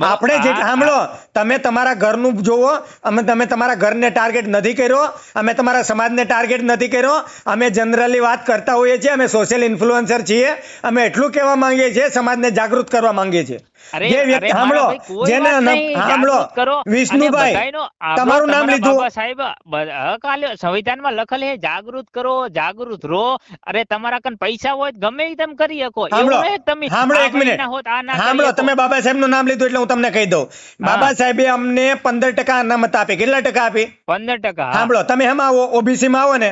આપણે જે સાંભળો, તમે તમારા ઘરનું જોવો, તમે તમારા ઘરને ટાર્ગેટ નથી કર્યો, અમે તમારા સમાજને ટાર્ગેટ નથી કર્યો. અમે જનરલી વાત કરતા હોઈએ છીએ, અમે સોશિયલ ઇન્ફ્લુએન્સર છીએ, અમે એટલું કહેવા માંગીએ છીએ, સમાજને જાગૃત કરવા માંગીએ છીએ. અરે, જે વ્યક્તિ અરે સાંભળો, મારા ભાઈ, કોઈ જેને વાત નહીં, સાંભળો, જાગૃત કરો. વિષ્ણુભાઈ, અને બધાયનો આભાર. તમારું નામ તમારા લીધું. બાબા સાહેબ હક આલ્યો, સંવિધાનમાં લખેલ છે, જાગૃત કરો, જાગૃત રહો. અરે તમારા કન પૈસા હોય તો ગમે ઈ તમે કરી શકો. એવું સાંભળો, નહીં કે તમે સાંભળો, આ એક મિનિટ. મહિના હોત આ ના કરી સાંભળો, શકો. તમે બાબા સાહેબનું નામ લીધું એટલે હું તમને કહી દઉં. બાબા સાહેબે અમને 15% અનામત આપી. કેટલા ટકા આપી? 15%. હા. સાંભળો, તમે એમાં આવો, ઓબીસી માં આવો ને,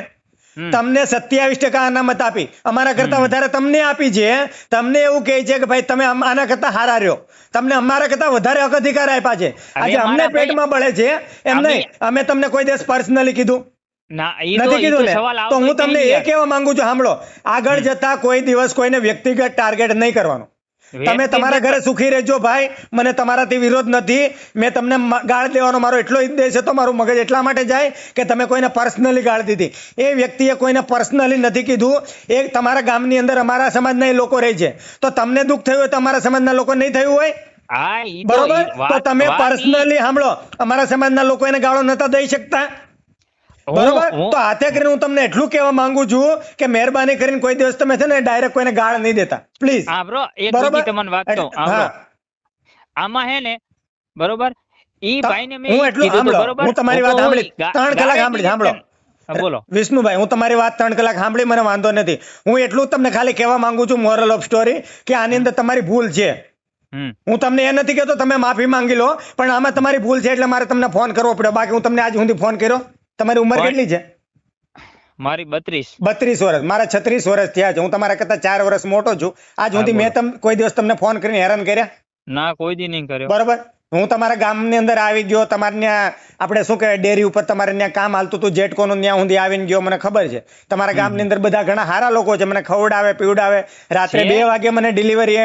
હમ. તમને 27% અનામત આપી. અમારા કરતા વધારે તમને આપી છે. તમને એવું કહે છે કે ભાઈ તમે આના કરતા હારા રહ્યો, તમને અમારા કરતા વધારે હક અધિકાર આપ્યા છે. આજે અમને મારા ભાઈ, પેટમાં બળે છે એમ અમે- નહીં. અમે તમને કોઈ દિવસ પર્સનલી કીધું ના, ઈ તો- નથી ઈ કીધું તો ને? સવાલ તો આવતો હું જ તમને નહીં એ યાર. કહેવા માંગુ છું, સાંભળો, આગળ જતા કોઈ દિવસ કોઈને વ્યક્તિગત ટાર્ગેટ નહીં કરવાનો. તમે વ્યક્તિગત- તમારા ઘરે સુખી રહેજો ભાઈ, મને તમારાથી વિરોધ નથી. મેં તમને ગાળ દેવાનો મારો એટલો ઉદ્દેશ હતો, મારું મગજ એટલા માટે જાય કે તમે કોઈને પર્સનલી ગાળ દીધી. એ વ્યક્તિએ કોઈને પર્સનલી નથી કીધું. એ તમારા ગામની અંદર અમારા સમાજના એ લોકો રહે છે, તો તમને દુઃખ થયું હોય તો અમારા સમાજના લોકો નહીં થયું હોય, હા, ઈ તો- બરોબર? ઈ તો વાત- તમે વાત ઈ- પર્સનલી સાંભળો, અમારા સમાજના લોકો એને ગાળો નતા દઈ શકતા, હું- બરોબર? હું- તો હાથે કરીને હું તમને એટલું કહેવા માંગુ છું કે મહેરબાની કરીને કોઈ દિવસ તમે છે ને ડાયરેક્ટ કોઈને ગાળ નહીં દેતા, પ્લીઝ. હા બ્રો, એક બરોબર? બીજી તમને વાત કહું. હા હા. બ્રો, આમાં હે ને, બરોબર, ઈ ભાઈને મેં હું ઈ એટલું કીધું હતું, સાંભળો, બરોબર? હું તમારી વાત તો સાંભળી, ઈ ગા- 3 કલાક ગાળે સાંભળી, દીધી સાંભળો. હા, બોલો. વિષ્ણુભાઈ, હું તમારી વાત 3 કલાક સાંભળી, મને વાંધો નથી. હું એટલું જ તમને ખાલી કહેવા માંગુ છું, મોરલ ઓફ સ્ટોરી, કે આની અંદર તમારી ભૂલ છે. હમ. હું તમને એ નથી કહેતો તમે માફી માંગી લો, પણ આમાં તમારી ભૂલ છે એટલે મારે તમને ફોન કરવો પડ્યો. બાકી હું તમને આજ સુધી ફોન કર્યો. તમારી ઉંમર ફોન- કેટલી છે? મારી 32. 32 વર્ષ. મારા 36 વર્ષ થયા છે. હું તમારા કરતા 4 વર્ષ મોટો છું. આજ સુધી મેં કોઈ દિવસ તમને ફોન કરીને હેરાન કર્યા? ના, કોઈ દી નહીં કર્યો. બરોબર. હું તમારા ગામની અંદર આવી ગયો, તમારે ત્યાં આપણે શું કહેવાય ડેરી ઉપર તમારે ત્યાં કામ હાલતું હતું જેટકોનું ત્યાં સુધી આવીને ગયો મને ખબર છે. તમારા ગામની અંદર બધા ઘણા સારા લોકો છે, મને ખવડાવે પીવડાવે. રાત્રે છે. 2 વાગે મને ડિલિવરી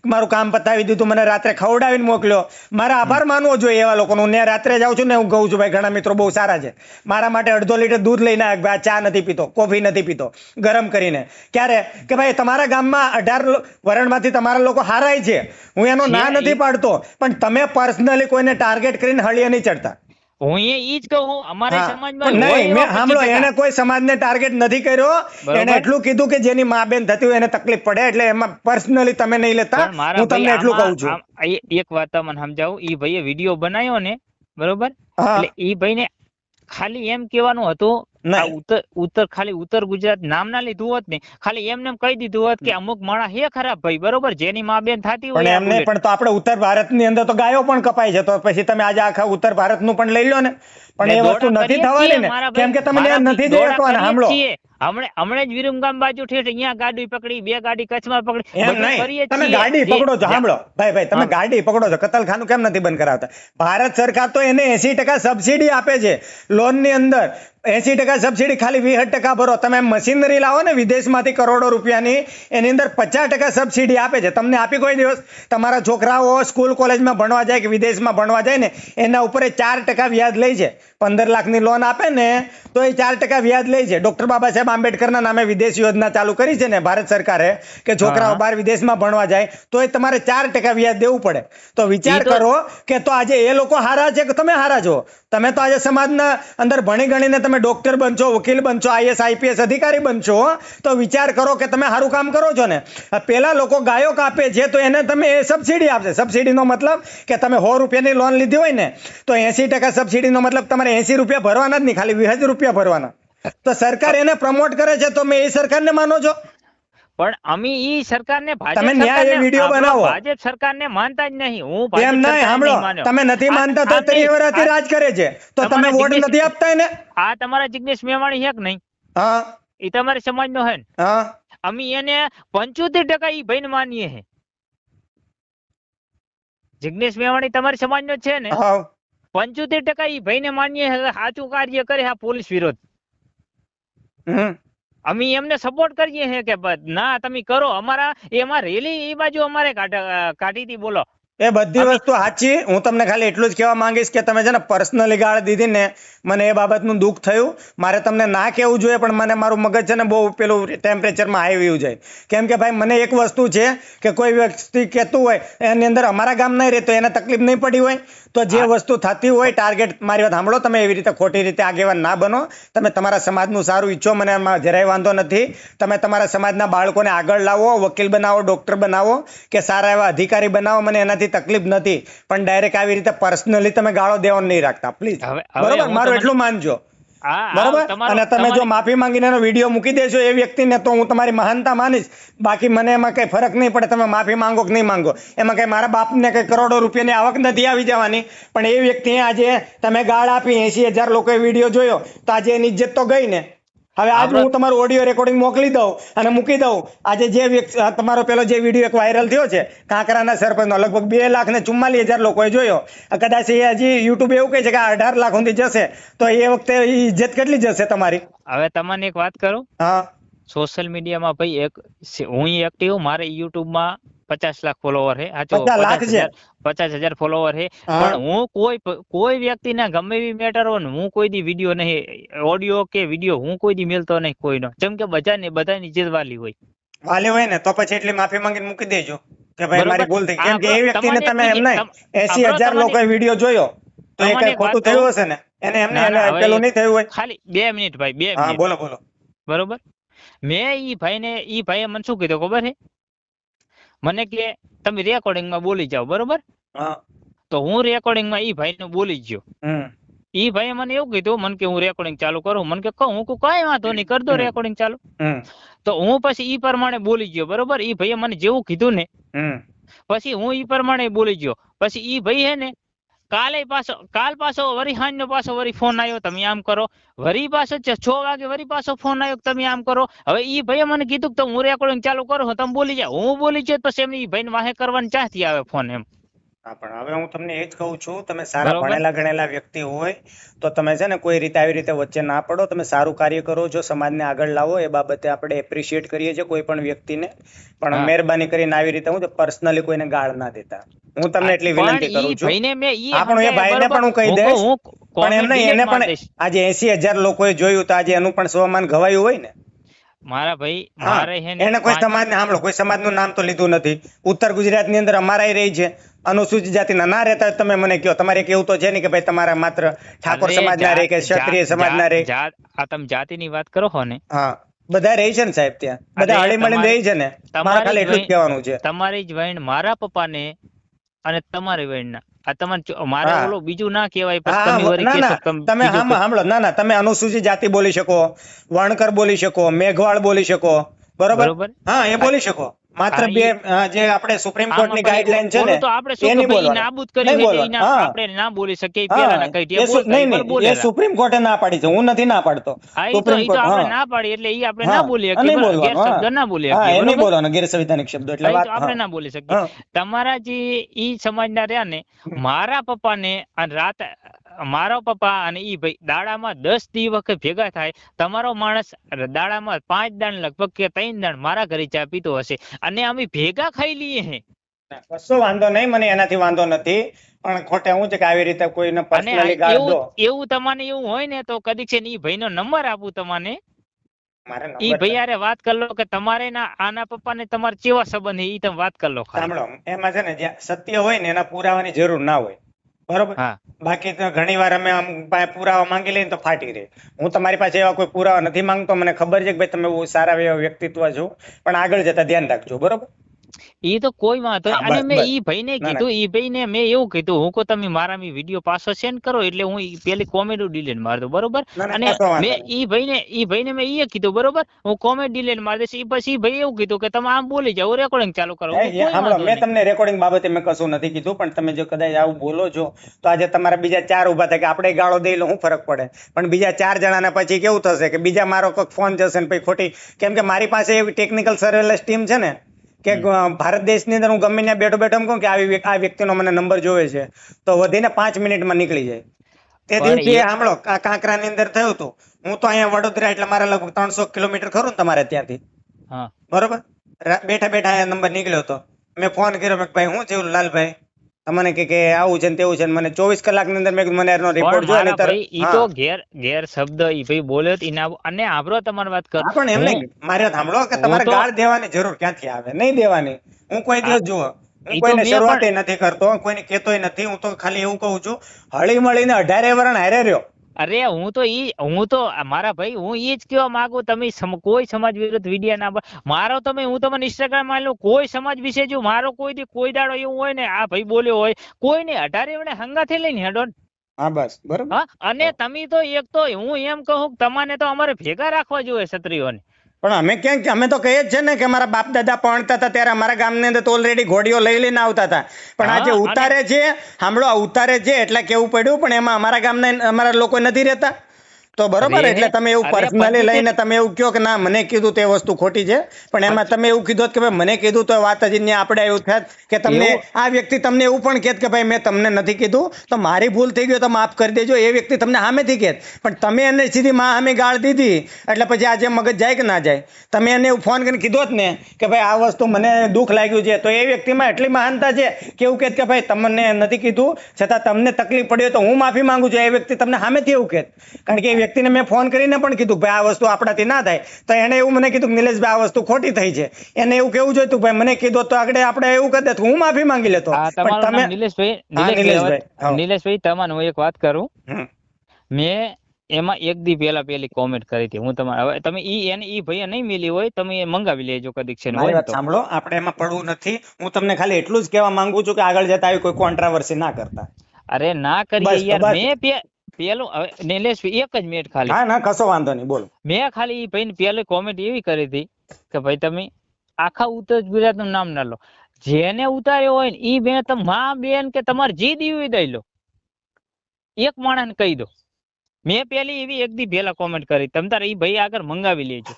મારું કામ પતાવી દીધું, મને રાત્રે ખવડાવીને મોકલ્યો. મારા આભાર માનવો જોઈએ એવા લોકોનો. હું ત્યાં રાત્રે જાઉં છું ને હું કહું છું ભાઈ ઘણા મિત્રો બહુ સારા છે, મારા માટે 1/2 લીટર દૂધ લઈને આવે, ભાઈ આ ચા નથી પીતો, કોફી નથી પીતો, ગરમ કરીને. ક્યારે કે ભાઈ તમારા ગામમાં 18 વરણમાંથી તમારા લોકો હારાય છે, હું એનો ના છે. નથી પાડતો, પણ તમે પર્સનલી કોઈને ટાર્ગેટ કરીને હળીએ નહીં ચડતા. હું ઈ જ કહું અમારા હા, સમાજમાં પણ હોય નહીં, એવા મેં સાંભળો 25%. એને કોઈ સમાજને ટાર્ગેટ નથી કર્યો. બરોબર. એને એટલું કીધું કે જેની મા બેન થતી હોય એને તકલીફ પડે, એટલે એમાં પર્સનલી તમે નહીં લેતા. પણ મારા હું તમને ભાઈ એટલું કહું આમાં- છું. એક વાત તમને સમજાવું, ઈ ભાઈએ વિડીયો બનાવ્યો ને બરોબર, હા. એટલે ઈ ભાઈને ખાલી એમ કહેવાનું હતું, આ નહીં. ઉત્તર ગુજરાત નામ ના લીધું હોત ને, ખાલી એમને એમ કહી દીધું હોત કે અમુક માણસ હે ખરાબ ભાઈ બરોબર, જેની મા બેન થતી પણ હોય આ એમને bullet. પણ તો આપણે ઉત્તર ભારતની અંદર તો ગાયો પણ કપાય છે, તો પછી તમે આજે આખા ઉત્તર ભારતનું પણ લઈ લો ને, પણ એ ને વસ્તુ દોડા નથી કરીએ થવાની છીએ, ને, મારા કેમ કે ભાઈ, તમે મારા ત્યાં ભાઈ, નથી જઈ દોડા શકવાના. કરીએ સાંભળો, છીએ. હમણે જ વિરમગામ બાજુ ઠેઠ અહીંયા ગાડી પકડી, 2 ગાડી કચ્છમાં પકડી, એમ બધું કરીએ નહીં, તમે છીએ. ગાડી પકડો છો. સાંભળો ભાઈ, તમે હા. ગાડી પકડો છો, કતલખાનું કેમ નથી બંધ કરાવતા? ભારત સરકાર તો એને 80% સબસિડી આપે છે લોન ની અંદર. 80% સબસિડી, ખાલી 20% ભરો. તમે મશીનરી લાવો ને વિદેશમાંથી કરોડો રૂપિયાની, એની અંદર 50% સબસિડી આપે છે. તમને આપી કોઈ દિવસ? તમારા છોકરાઓ સ્કૂલ કોલેજમાં ભણવા જાય કે વિદેશમાં ભણવા જાય ને, એના ઉપર 4% વ્યાજ લે છે. 15 લાખની લોન આપે ને તો એ 4% વ્યાજ લે છે. ડોક્ટર બાબા સાહેબ આંબેડકરના નામે વિદેશ યોજના ચાલુ કરી છે ને ભારત સરકારે, કે છોકરાઓ હા. બહાર વિદેશમાં ભણવા જાય તો એ તમારે 4% વ્યાજ દેવું પડે. તો વિચાર ઈ તો- કરો કે તો આજે એ લોકો હારા છે કે તમે હારા છો? તમે તો આજે સમાજના અંદર ભણી ગણીને તમે ડોક્ટર બનશો, વકીલ બનશો, IAS IPS અધિકારી બનશો, તો વિચાર કરો કે તમે સારું કામ કરો છો ને. પેલા લોકો ગાયો કાપે છે તો એને તમે એ સબસિડી આપશે. સબસિડીનો મતલબ કે તમે 100 રૂપિયાની લોન લીધી હોય ને તો 80% સબસિડીનો મતલબ તમારે 80 રૂપિયા ભરવાના જ નહીં, ખાલી 20 રૂપિયા ભરવાના. તો સરકાર એને પ્રમોટ કરે છે તો મેં એ સરકારને માનો છો? પણ અમે ઈ સરકારને તમે ન્યાય એ વિડીયો બનાવો. ભાજપ સરકારને માનતા જ નહીં. હું એમ ભાજપ નહીં, સરકારને સાંભળો, નહીં માન્યો. તમે નથી માનતા તો આ- 30 વર્ષથી રાજ કરે છે તો તમે તમારા વોટ જિગ્નેશ- નથી આપતા એને? આ તમારા જિગ્નેશ મેવાણી છે કે નહીં? હા એ તમારા સમાજનો છે ને? હા અમે એને 75% ઈ ભાઈને માનીએ છે. જિગ્નેશ મેવાણી તમારા સમાજનો જ છે ને? હા 75% ઈ ભાઈને માનીએ છે. સાચું કાર્ય કરે આ પોલીસ વિરોધ. હમ અમે એમને સપોર્ટ કરીએ છે કે ના તમે કરો. અમારા એમાં રેલી એ બાજુ અમારે કાઢી હતી. બોલો, એ બધી વસ્તુ સાચી. હું તમને ખાલી એટલું જ કહેવા માંગીશ કે તમે છે ને પર્સનલી ગાળ દીધી ને, મને એ બાબતનું દુઃખ થયું. મારે તમને ના કહેવું જોઈએ પણ મને મારું મગજ છે ને બહુ પેલું ટેમ્પરેચરમાં હાઈ વયું જાય. કેમ કે ભાઈ મને એક વસ્તુ છે કે કોઈ વ્યક્તિ કહેતું હોય એની અંદર અમારા ગામ નહીં રહેતો એને તકલીફ નહીં પડી હોય તો જે વસ્તુ થતી હોય ટાર્ગેટ, મારી વાત સાંભળો, તમે એવી રીતે ખોટી રીતે આગેવાન ના બનો. તમે તમારા સમાજનું સારું ઈચ્છો, મને એમાં જરાય વાંધો નથી. તમે તમારા સમાજના બાળકોને આગળ લાવો, વકીલ બનાવો, ડોક્ટર બનાવો કે સારા એવા અધિકારી બનાવો, મને એનાથી તકલીફ નથી. પણ ડાયરેક્ટ આવી રીતે પર્સનલી તમે ગાળો દેવાનું નહીં રાખતા પ્લીઝ. હવે બરોબર, હું મારું તમને- એટલું માનજો. હા, બરોબર. તમારું- અને તમે જો તમારી- માફી માંગીને એનો વિડીયો મૂકી દેશો એ વ્યક્તિને તો હું તમારી મહાનતા માનીશ. બાકી મને એમાં કઈ ફરક નહીં પડે તમે માફી માંગો કે નહીં માંગો. એમાં કઈ મારા બાપને કઈ કરોડો રૂપિયાની આવક નથી આવી જવાની. પણ એ વ્યક્તિએ આજે તમે ગાળ આપી, 80,000 લોકોએ વિડીયો જોયો તો આજે એની ઇજ્જત તો ગઈ ને. હવે આજ હું તમારું ઓડિયો રેકોર્ડિંગ મોકલી દઉં અને મૂકી દઉં. આજે જે વ્યક્તિ તમારો પેલો જે વિડીયો એક વાયરલ થયો છે કાંકરાના સરપંચનો, લગભગ 2,44,000 લોકોએ જોયો. કદાચ એ હજી યુટ્યુબ એવું કહે છે કે 18 લાખ સુધી જશે તો એ વખતે એ ઇજ્જત કેટલી જશે તમારી? હવે તમને એક વાત કરું. હા સોશિયલ મીડિયામાં ભાઈ હું એક્ટિવ, મારે યુટ્યુબમાં 50 લાખ ફોલોવર છે. સાચો 50 લાખ છે. 50,000 ફોલોવર છે. હા. પણ હું કોઈ વ્યક્તિના ગમે એવી મેટર હોય ને હું કોઈ દી વિડીયો નહીં, ઓડિયો કે વિડીયો હું કોઈ દી મેલતો નહીં કોઈનો. જેમ કે બધાની ઇજ્જત વાલી હોય. વાલી હોય ને તો પછી એટલી માફી માંગીને મૂકી દેજો કે ભાઈ બરોબર. મારી ભૂલ થઈ. કેમ કે એ આ વ્યક્તિને તમને તમે એમ નહીં, તમ- 80,000 તમને- લોકોએ વિડીયો જોયો તો એ તમને કઈ એક વાત ખોટું કહું? થયું હશે ને એને એમને ના, ના, એને હવે પેલું નહીં થયું હોય. ખાલી 2 મિનિટ ભાઈ, 2 હા મિનિટ. બોલો બોલો. બરોબર. મેં ઈ ભાઈએ મને શું કીધું ખબર છે? મને કે તમે રેકોર્ડિંગમાં બોલી જાઓ. બરોબર. હા તો હું રેકોર્ડિંગમાં ઈ ભાઈને બોલી ગયો. હમ ઈ ભાઈએ મને એવું કીધું, મને કે હું રેકોર્ડિંગ ચાલુ કરું. મને કે હું કઈ વાંધો નહીં, કર દો રેકોર્ડિંગ ચાલુ. હમ તો હું પછી ઈ પ્રમાણે બોલી ગયો. બરોબર. ઈ ભાઈએ મને જેવું કીધું ને હમ પછી હું ઈ પ્રમાણે બોલી ગયો. પછી ઈ ભાઈ હે ને કાલ પાછો વરી હાંજનો પાછો વરી ફોન આવ્યો, તમે આમ કરો. વરી પાછો 6 વાગે વરી પાછો ફોન આવ્યો, તમે આમ કરો. હવે ઈ ભાઈએ મને કીધું કે હું રેકોર્ડિંગ ચાલુ કરું, તમે બોલી જાઓ. હું બોલી ગયો પછી એમને ઈ ભાઈને વાહે કરવાની ચાહતી આવે ફોન એમ. હા, પણ હવે હું તમને એ જ કહું છું, તમે સારા બરોબર. ભણેલા ગણેલા વ્યક્તિ હોય તો તમે છે ને કોઈ રીતે આવી રીતે વચ્ચે ના પડો. તમે સારું કાર્ય કરો છો, સમાજને આગળ લાવો, એ બાબતે આપણે એપ્રિશિએટ કરીએ છીએ કોઈ પણ વ્યક્તિને. પણ હા. મહેરબાની કરીને આવી રીતે હું પર્સનલી કોઈને ગાળ ના દેતા. હું તમને એટલી પણ વિનંતી કરું ઈ છું. ભાઈને મેં ઈ હા, પણ એ સમજાય ભાઈને બરોબર. પણ હું કહી દઈશ. હું પણ એમ comment નહીં, delete એને માર પણ દઈશ. આજે 80,000 લોકોએ જોયું તો આજે એનું પણ સ્વમાન ઘવાયું હોય ને. મારા ભાઈ હા, મારે હે ને એને કોઈ 5 સમાજને સાંભળો, કોઈ સમાજનું નામ તો લીધું નથી. ઉત્તર ગુજરાતની અંદર અમારાય રહી છે, અનુસૂચિત જાતિના ના રહેતા હોય તમે મને કહો. તમારે કેવું તો છે નહીં કે ભાઈ તમારા માત્ર ઠાકોર અરે સમાજના રહે કે ક્ષત્રિય સમાજના રહે. આ તમે જાતિની વાત કરો છો ને, હા, બધા રહે છે ને સાહેબ, ત્યાં બધા અરે હળી મળીને રહે છે ને. મારે ખાલી એટલું જ કહેવાનું છે. તમારી જ વૈણ મારા પપ્પાને અને તમારી વૈણના આ તમારે મારે હા. ઓલો બીજું ના કહેવાય પછી હા, તમે વળી ના કહેશો ના, કે તમે તમે બીજું હા સાંભળો, ના ના, તમે અનુસૂચિત જાતિ બોલી શકો, વણકર બોલી શકો, મેઘવાળ બોલી શકો, બરોબર. બરોબર. હા, એ બોલી શકો. માત્ર હા, બે જે આપણે સુપ્રીમ આમાં કોર્ટની પછી ગાઈડલાઈન છે ને ઓલું તો આપણે શું એ કે નહીં ભાઈ ઈ બોલવાનું, નાબૂદ કર્યું નહીં છે એટલે ઈ બોલવાનું. હા આપણે ના બોલી શકીએ હા, પેલાના કઈ એ ત્યાં બોલતા નહીં ઈ પણ નહીં, એ બોલેલા. સુપ્રીમ કોર્ટે ના પાડી છે, હું નથી ના પાડતો. હા, સુપ્રીમ ઈ તો કોર્ટ, આપણે હા ના પાડી એટલે ઈ આપણે હા, ના બોલી આ શકીએ નહીં બરાબર. બોલવાનું. ગેરશબ્દ હા ના બોલી હા, શકીએ એ નહીં બરોબર. બોલવાનું ગેરસંવિધાનિક શબ્દો, એટલે હા, ઈ વાત. તો આપણે હા ના બોલી શકીએ. હા. તમારા જે ઈ સમાજના રહ્યા ને, મારા પપ્પાને અને મારો પપ્પા અને ઈ ભાઈ દાડામાં 10 દિવસે ભેગા થાય. તમારો માણસ દાડામાં 5 દાણ લગભગ કે 3 દાણ મારા ઘરે ચા પીતો હશે અને અમે ભેગા ખાઈ લઈએ હે. કશો વાંધો નહીં, મને એનાથી વાંધો નથી. પણ ખોટે હું છે કે આવી રીતે કોઈને અને પર્સનલી ગાળ એવું દો. એવું તમને એવું હોય ને તો કદી છે ને ઈ ભાઈનો નંબર આપું તમને. મારે ઈ નંબર ભાઈ યારે વાત કરી લો કે તમારે ના આના પપ્પાને તમારે કેવા સંબંધ ઈ તમે વાત કરી લો ખાલી. સાંભળો, એમાં છે ને જ્યાં સત્ય હોય ને એના પુરાવાની જરૂર ના હોય, બરોબર. હા. બાકી તો ઘણી વાર અમે આમ પુરાવા માંગી લઈએ ને તો ફાટી રહે. હું તમારી પાસે એવા કોઈ પુરાવા નથી માંગતો. મને ખબર છે કે ભાઈ તમે બહુ સારા એવા વ્યક્તિત્વ છો, પણ આગળ જતા ધ્યાન રાખજો, બરોબર. ઈ તો કોઈ વાંધો હા, નહીં. અને બસ મેં બસ. ઈ ભાઈને ના ના, કીધું, ઈ ભાઈને મેં એવું કીધું, હું કહું તમે મારા વિડીયો પાછો સેન્ડ કરો એટલે હું ઈ પેલી કોમેડી ડિલીટ મારી દઉં બરોબર. ના ના, અને કશો વાંધો મેં નહીં. ઈ ભાઈને મેં ઈ કીધું બરોબર, હું કોમેડી ડિલીટ મારી દઈશ. ઈ પછી ઈ ભાઈ એવું કીધું કે તમે આમ બોલી જાઓ, રેકોર્ડિંગ ચાલુ કરો. હું કોઈ સાંભળો, વાંધો મેં નહીં. તમને રેકોર્ડિંગ બાબતે મેં કશું નથી કીધું, પણ તમે જો કદાચ આવું બોલો છો તો આજે તમારા બીજા 4 ઊભા થાય કે આપણે ગાળો દઈ લો, શું ફરક પડે. પણ બીજા 4 જણાના પછી કેવું થશે કે બીજા મારો કોઈક ફોન જશે ને પછી ખોટી. કેમ કે મારી પાસે એવી ટેકનિકલ સર્વેલન્સ ટીમ છે ને કે ભારત દેશની અંદર હું ગમે ત્યાં બેઠો બેઠો એમ કહું કે આ વ્યક્તિનો મને નંબર જોવે છે તો વધીને 5 મિનિટમાં નીકળી જાય. તે પણ દિવસે એ સાંભળો, આ કાંકરાની અંદર થયું હતું. હું તો અહીંયા વડોદરા એટલે મારે લગભગ 300 કિલોમીટર ખરું ને તમારે ત્યાંથી, હા બરોબર. બેઠા બેઠા અહીંયા નંબર નીકળ્યો હતો. મેં ફોન કર્યો, મેં ભાઈ શું થયું લાલભાઈ, તમને કે આવું છે ને તેવું છે ને. મને 24 કલાકની અંદર મેં કીધું મને એનો પણ રિપોર્ટ જોયો ને મારા ભાઈ ઈ હા તો ઘેર શબ્દ ઈ ભાઈ બોલ્યો તો ઈના અને આબરો તમારી વાત કર. હા, પણ એમ નહીં, મારે સાંભળો કે હું તમારે તો ગાળ દેવાની જરૂર ક્યાંથી આવે, નહીં દેવાની. હું કોઈ દિવસ જુઓ, હું ઈ તો કોઈને મેં શરૂઆત પણ નથી કરતો, કોઈને કહેતોય નથી. હું તો ખાલી એવું કહું છું, હળી મળીને 18 વરણ હારે રહ્યો. અરે હું તો મારા ભાઈ હું ઈ જ કહેવા માંગુ, તમે કોઈ સમાજ વિરુદ્ધ વિડિયા ના મારો તમે હું તમને ઇન્સ્ટાગ્રામ માં લઉં, કોઈ સમાજ વિશે જો મારો કોઈ દાડો એવું હોય ને આ ભાઈ બોલ્યો હોય કોઈને 18 વડે હંગાથી લઈને હેડો. હા, બસ બરોબર. હા, અને તમે તો એક તો હું એમ કહું તમને તો અમારે ભેગા રાખવા જોઈએ ક્ષત્રિયોને. પણ અમે ક્યાં, અમે તો કહીએ જ છે ને કે અમારા બાપ દાદા ભણતા હતા ત્યારે અમારા ગામની અંદર તો ઓલરેડી ઘોડીઓ લઈ લઈને આવતા હતા. પણ આ જે ઉતારે છે, સાંભળો, આ ઉતારે છે એટલે કેવું પડ્યું, પણ એમાં અમારા ગામના અમારા લોકો નથી રહેતા તો બરોબર. એટલે તમે એવું પર્સનલી લઈને તમે એવું કહો કે ના મને કીધું તે વસ્તુ ખોટી છે. પણ એમાં તમે એવું કીધું કે ભાઈ મને કીધું તો વાત જ ને આપણે એવું થાત કે તમને આ વ્યક્તિ તમને એવું પણ કહેત કે ભાઈ મેં તમને નથી કીધું તો મારી ભૂલ થઈ ગઈ તો માફ કરી દેજો. એ વ્યક્તિ તમને સામેથી કહેત, પણ તમે એને સીધી સામે ગાળ દીધી એટલે પછી આજે મગજ જાય કે ના જાય. તમે એને એવું ફોન કરીને કીધો જ ને કે ભાઈ આ વસ્તુ મને દુઃખ લાગ્યું છે, તો એ વ્યક્તિમાં એટલી મહાનતા છે કે એવું કહેત કે ભાઈ તમને નથી કીધું છતાં તમને તકલીફ પડી તો હું માફી માંગુ છું. એ વ્યક્તિ તમને સામેથી એવું કહેત. કારણ કે એ વ્યક્તિને મેં ફોન કરીને પણ કીધું ભાઈ આ વસ્તુ આપણાથી ના થાય, તો એને એવું મને કીધું કે નિલેશભાઈ આ વસ્તુ ખોટી થઈ છે. એને એવું કેવું જોઈતું ભાઈ મને કીધું તો આગળ આપણે એવું કરી દે હું માફી માંગી લેતો. પણ તમે નિલેશભાઈ તમને હું એક વાત કરું. મેં એમાં એક દી પેલી કોમેન્ટ કરી હતી. હું તમારે હવે તમે ઈ ભાઈ નહીં મિલી હોય તમે મંગાવી લેજો કદીક છે. મારી વાત સાંભળો, આપણે એમાં પડવું નથી. હું તમને ખાલી એટલું જ કહેવા માંગુ છું કે આગળ જતા આવી કોઈ કોન્ટ્રાવર્સી ના કરતા. અરે ના કરીએ યાર. મેં પેલું નિલેશભાઈ એક જ મિનિટ ખાલી. હા ના, કશો વાંધો નહીં, બોલો. મેં ખાલી ઈ ભાઈ પેલી કોમેન્ટ એવી કરી હતી કે ભાઈ તમે આખા ઉત્તર ગુજરાત નું નામ ના લો, જેને ઉતાર્યો હોય ને ઈ બેન બેન કે તમારે જી દીવી દઈ લો, એક માણસ કહી દો. મેં પેલી એવી એક દી પેલા કોમેન્ટ કરી, તમ તારે ઈ ભાઈ આગળ મંગાવી લેજો.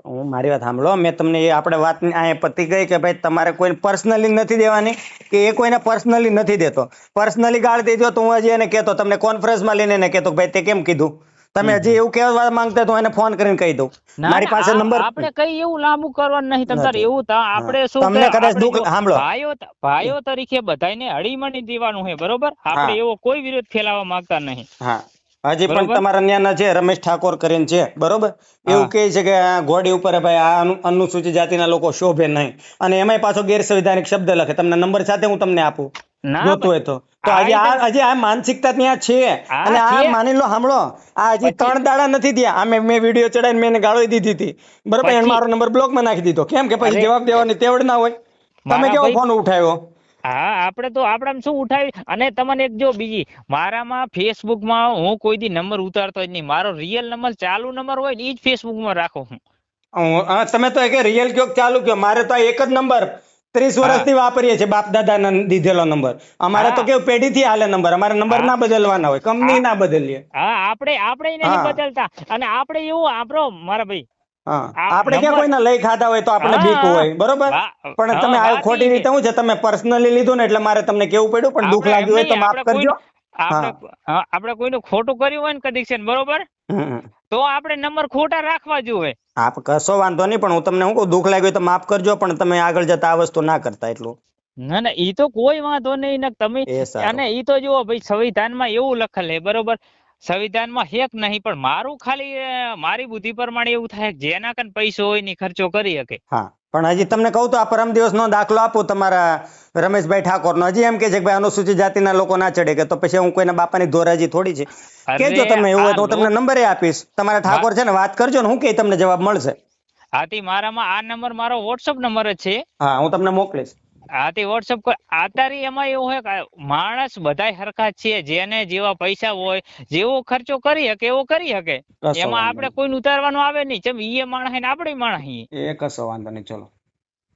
હું મારી વાત સાંભળો, મેં તમને એ આપણે વાત અહીંયા પતી ગઈ કે ભાઈ તમારે કોઈને પર્સનલી નથી દેવાની, કે એ કોઈને પર્સનલી નથી દેતો. પર્સનલી ગાળ દેજો તો હું હજી એને કહેતો, તમને કોન્ફરન્સમાં લઈને એને કહેતો કે ભાઈ તે કેમ કીધું. તમે હજી એવું કહેવા માંગતા તો એને ફોન કરીને કહી દઉં. ના, મારી પાસે ના, નંબર આપણે કઈ એવું લાંબુ કરવાનું નહીં તમ તારે. નથી. એવું આપણે શું તમને કે કદાચ આપણે દુઃખ જો સાંભળો. ભાઈઓ તરીકે બધાયને હળીમળી દેવાનું છે, બરોબર? આપણે એવો કોઈ વિરોધ ફેલાવવા માંગતા નહીં. હા, હજી પણ બરોબર. તમારા ન્યાના છે રમેશ ઠાકોર કરીને છે, બરોબર? એવું કહે છે કે આ ઘોડી ઉપર ભાઈ આ અનુસૂચિત જાતિના લોકો શોભે નહીં, અને એમાંય પાછો ગેરસંવિધાનિક શબ્દ લખે. તમને નંબર સાથે હું તમને આપું, ના જોતું હોય તો. તો હજી આ માનસિકતા ત્યાં છે. અને આ છે. માની લો, સાંભળો, આ હજી 3 દાડા નથી થયા, આ મેં વિડીયો ચડાવીને મેં એને ગાળો દીધી હતી, બરોબર? એને પછી- મારો નંબર બ્લોકમાં નાખી દીધો. કેમ કે પછી અરે, જવાબ દેવાની તેવડ ના હોય. તમે મારા કેવો ભાઈ- ફોન ઉઠાવ્યો? હા, આપણે તો આપણામાં શું ઉઠાવી. અને તમને એક જો બીજી, મારામાં ફેસબુકમાં હું કોઈ દી નંબર ઉતારતો જ નહીં. મારો રિયલ નંબર ચાલુ નંબર હોય ને એ જ ફેસબુકમાં રાખો હું. તમે તો કે રિયલ કયો ચાલુ કયો? મારે તો આ એક જ નંબર 30 વર્ષથી વાપરીએ છીએ, બાપ દાદા દીધેલો નંબર. અમારે તો હા. કેવું પેઢીથી હાલે નંબર, અમારે નંબર ના બદલવાના હોય, કંપની ના બદલીએ. હા, આપણે નહીં હા. બદલતા. અને આપણે એવું આપણો મારા ભાઈ હા, આ આપણે ક્યાં નંબર- કોઈના લઈ ખાધા હોય તો આપણે હા, બીક હોય, બરોબર? હા, પણ હા, તમે આ વાત ખોટી ઈ રીતે શું છે, તમે પર્સનલી લીધું ને એટલે મારે તમને કેવું પડ્યું, પણ દુઃખ આપણે લાગ્યું હોય તો એમ નહીં, માફ કરજો. આપણે કોઈનું ખોટું કર્યું હોય ને કદીક્ષણ, બરોબર, હમ. તો આપણે નંબર ખોટા રાખવા જોઈએ. આપ કશો વાંધો નહીં, પણ હું તમને શું કહું, દુઃખ લાગ્યું હોય તો માફ કરજો, પણ તમે આગળ જતા આ વસ્તુ ના કરતા એટલું. ના ના, ઈ તો કોઈ વાંધો નહીં ને તમે. એ સારું. અને ઈ તો જુઓ ભાઈ, સંવિધાનમાં એવું લખેલ છે, બરોબર? સંવિધાનમાં હેક નહીં, પણ મારું ખાલી મારી બુદ્ધિ પ્રમાણે એવું થાય કે જેના કન પૈસો હોય ની ખર્ચો કરી શકે. હા, પણ હજી તમને કહું તો આ પરમ દિવસનો દાખલો આપું તમારા રમેશભાઈ ઠાકોરનો. હજી એમ કે છે કે ભાઈ અનુસૂચિત જાતિના લોકો ના ચડે, કે તો પછી હું કોઈના બાપાની ધોરાજી થોડી છે. અરે, કેજો તમે એવું હોય તો હું આ તમને નંબરે આપીશ. તમારા ઠાકોર છે ને, વાત કરજો ને, હું કે તમને જવાબ મળશે. આથી મારામાં આ નંબર મારો વોટ્સઅપ નંબર જ છે. હા, હું તમને મોકલીશ. આથી વોટ્સઅપ અત્યારે એમાં એવું હોય કે માણસ બધાય હરખા જ છે. જેને જેવા પૈસા હોય, જેવો ખર્ચો કરી શકે એવો કરી શકે. કશો એમાં વાંધો આપણે કોઈ ઉતારવાનું આવે નહીં. ચમ ઈ માણસ ને આપણે માણસ છીએ. નહીં. એ કશો વાંધો નહીં, ચલો.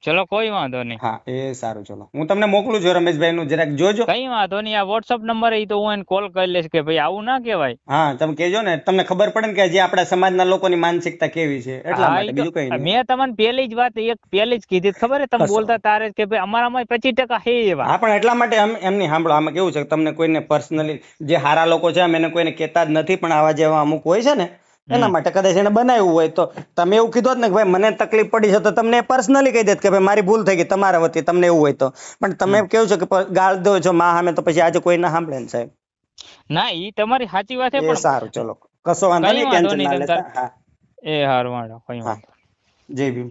ચલો, કોઈ વાંધો નહીં. હા, એ સારું, ચલો. હું તમને મોકલું છું રમેશભાઈ નું, જરાક જોજો. કઈ વાંધો નહીં. આ વોટ્સઅપ નંબર એ તો હું એને કોલ કરી લઈશ કે ભાઈ આવું ના કહેવાય. હા, તમે કહેજો ને, તમને ખબર પડે ને કે હજી આપણા સમાજના લોકોની માનસિકતા કેવી છે, એટલા હા, માટે, ઈ તો બીજું કઈ નહીં. મેં તમને પહેલી જ વાત પહેલી જ કીધી ખબર છે તમે કશો. બોલતા તારે કે ભાઈ અમારામાં 25% હે એવા. હા, પણ એટલા માટે એમની સાંભળો, આમાં કેવું છે કે તમને કોઈને પર્સનલી જે હારા લોકો છે અમે એને કોઈને કહેતા જ નથી, પણ આવા જેવા અમુક હોય છે ને, એના માટે કદાચ એને બનાવ્યું હોય તો તમે એવું કીધું ને કે ભાઈ મને તકલીફ પડી છે, તો તમને પર્સનલી કહી દેત કે ભાઈ મારી ભૂલ થઈ ગઈ તમારા વતી, તમને એવું હોય તો. પણ તમે કેવું છે કે ગાળ દો છો માં સામે, તો પછી આજે કોઈ ના સાંભળે ને સાહેબ. ના, ઈ તમારી સાચી વાત છે, એ પણ સારું, ચલો, કશો વાંધો કઈ નહીં, વાંધો ટેન્શન નહીં ના તમ લેતા. તાર. હા, એ હારું વાંધો કઈ હા, વાંધો. જય ભીમ.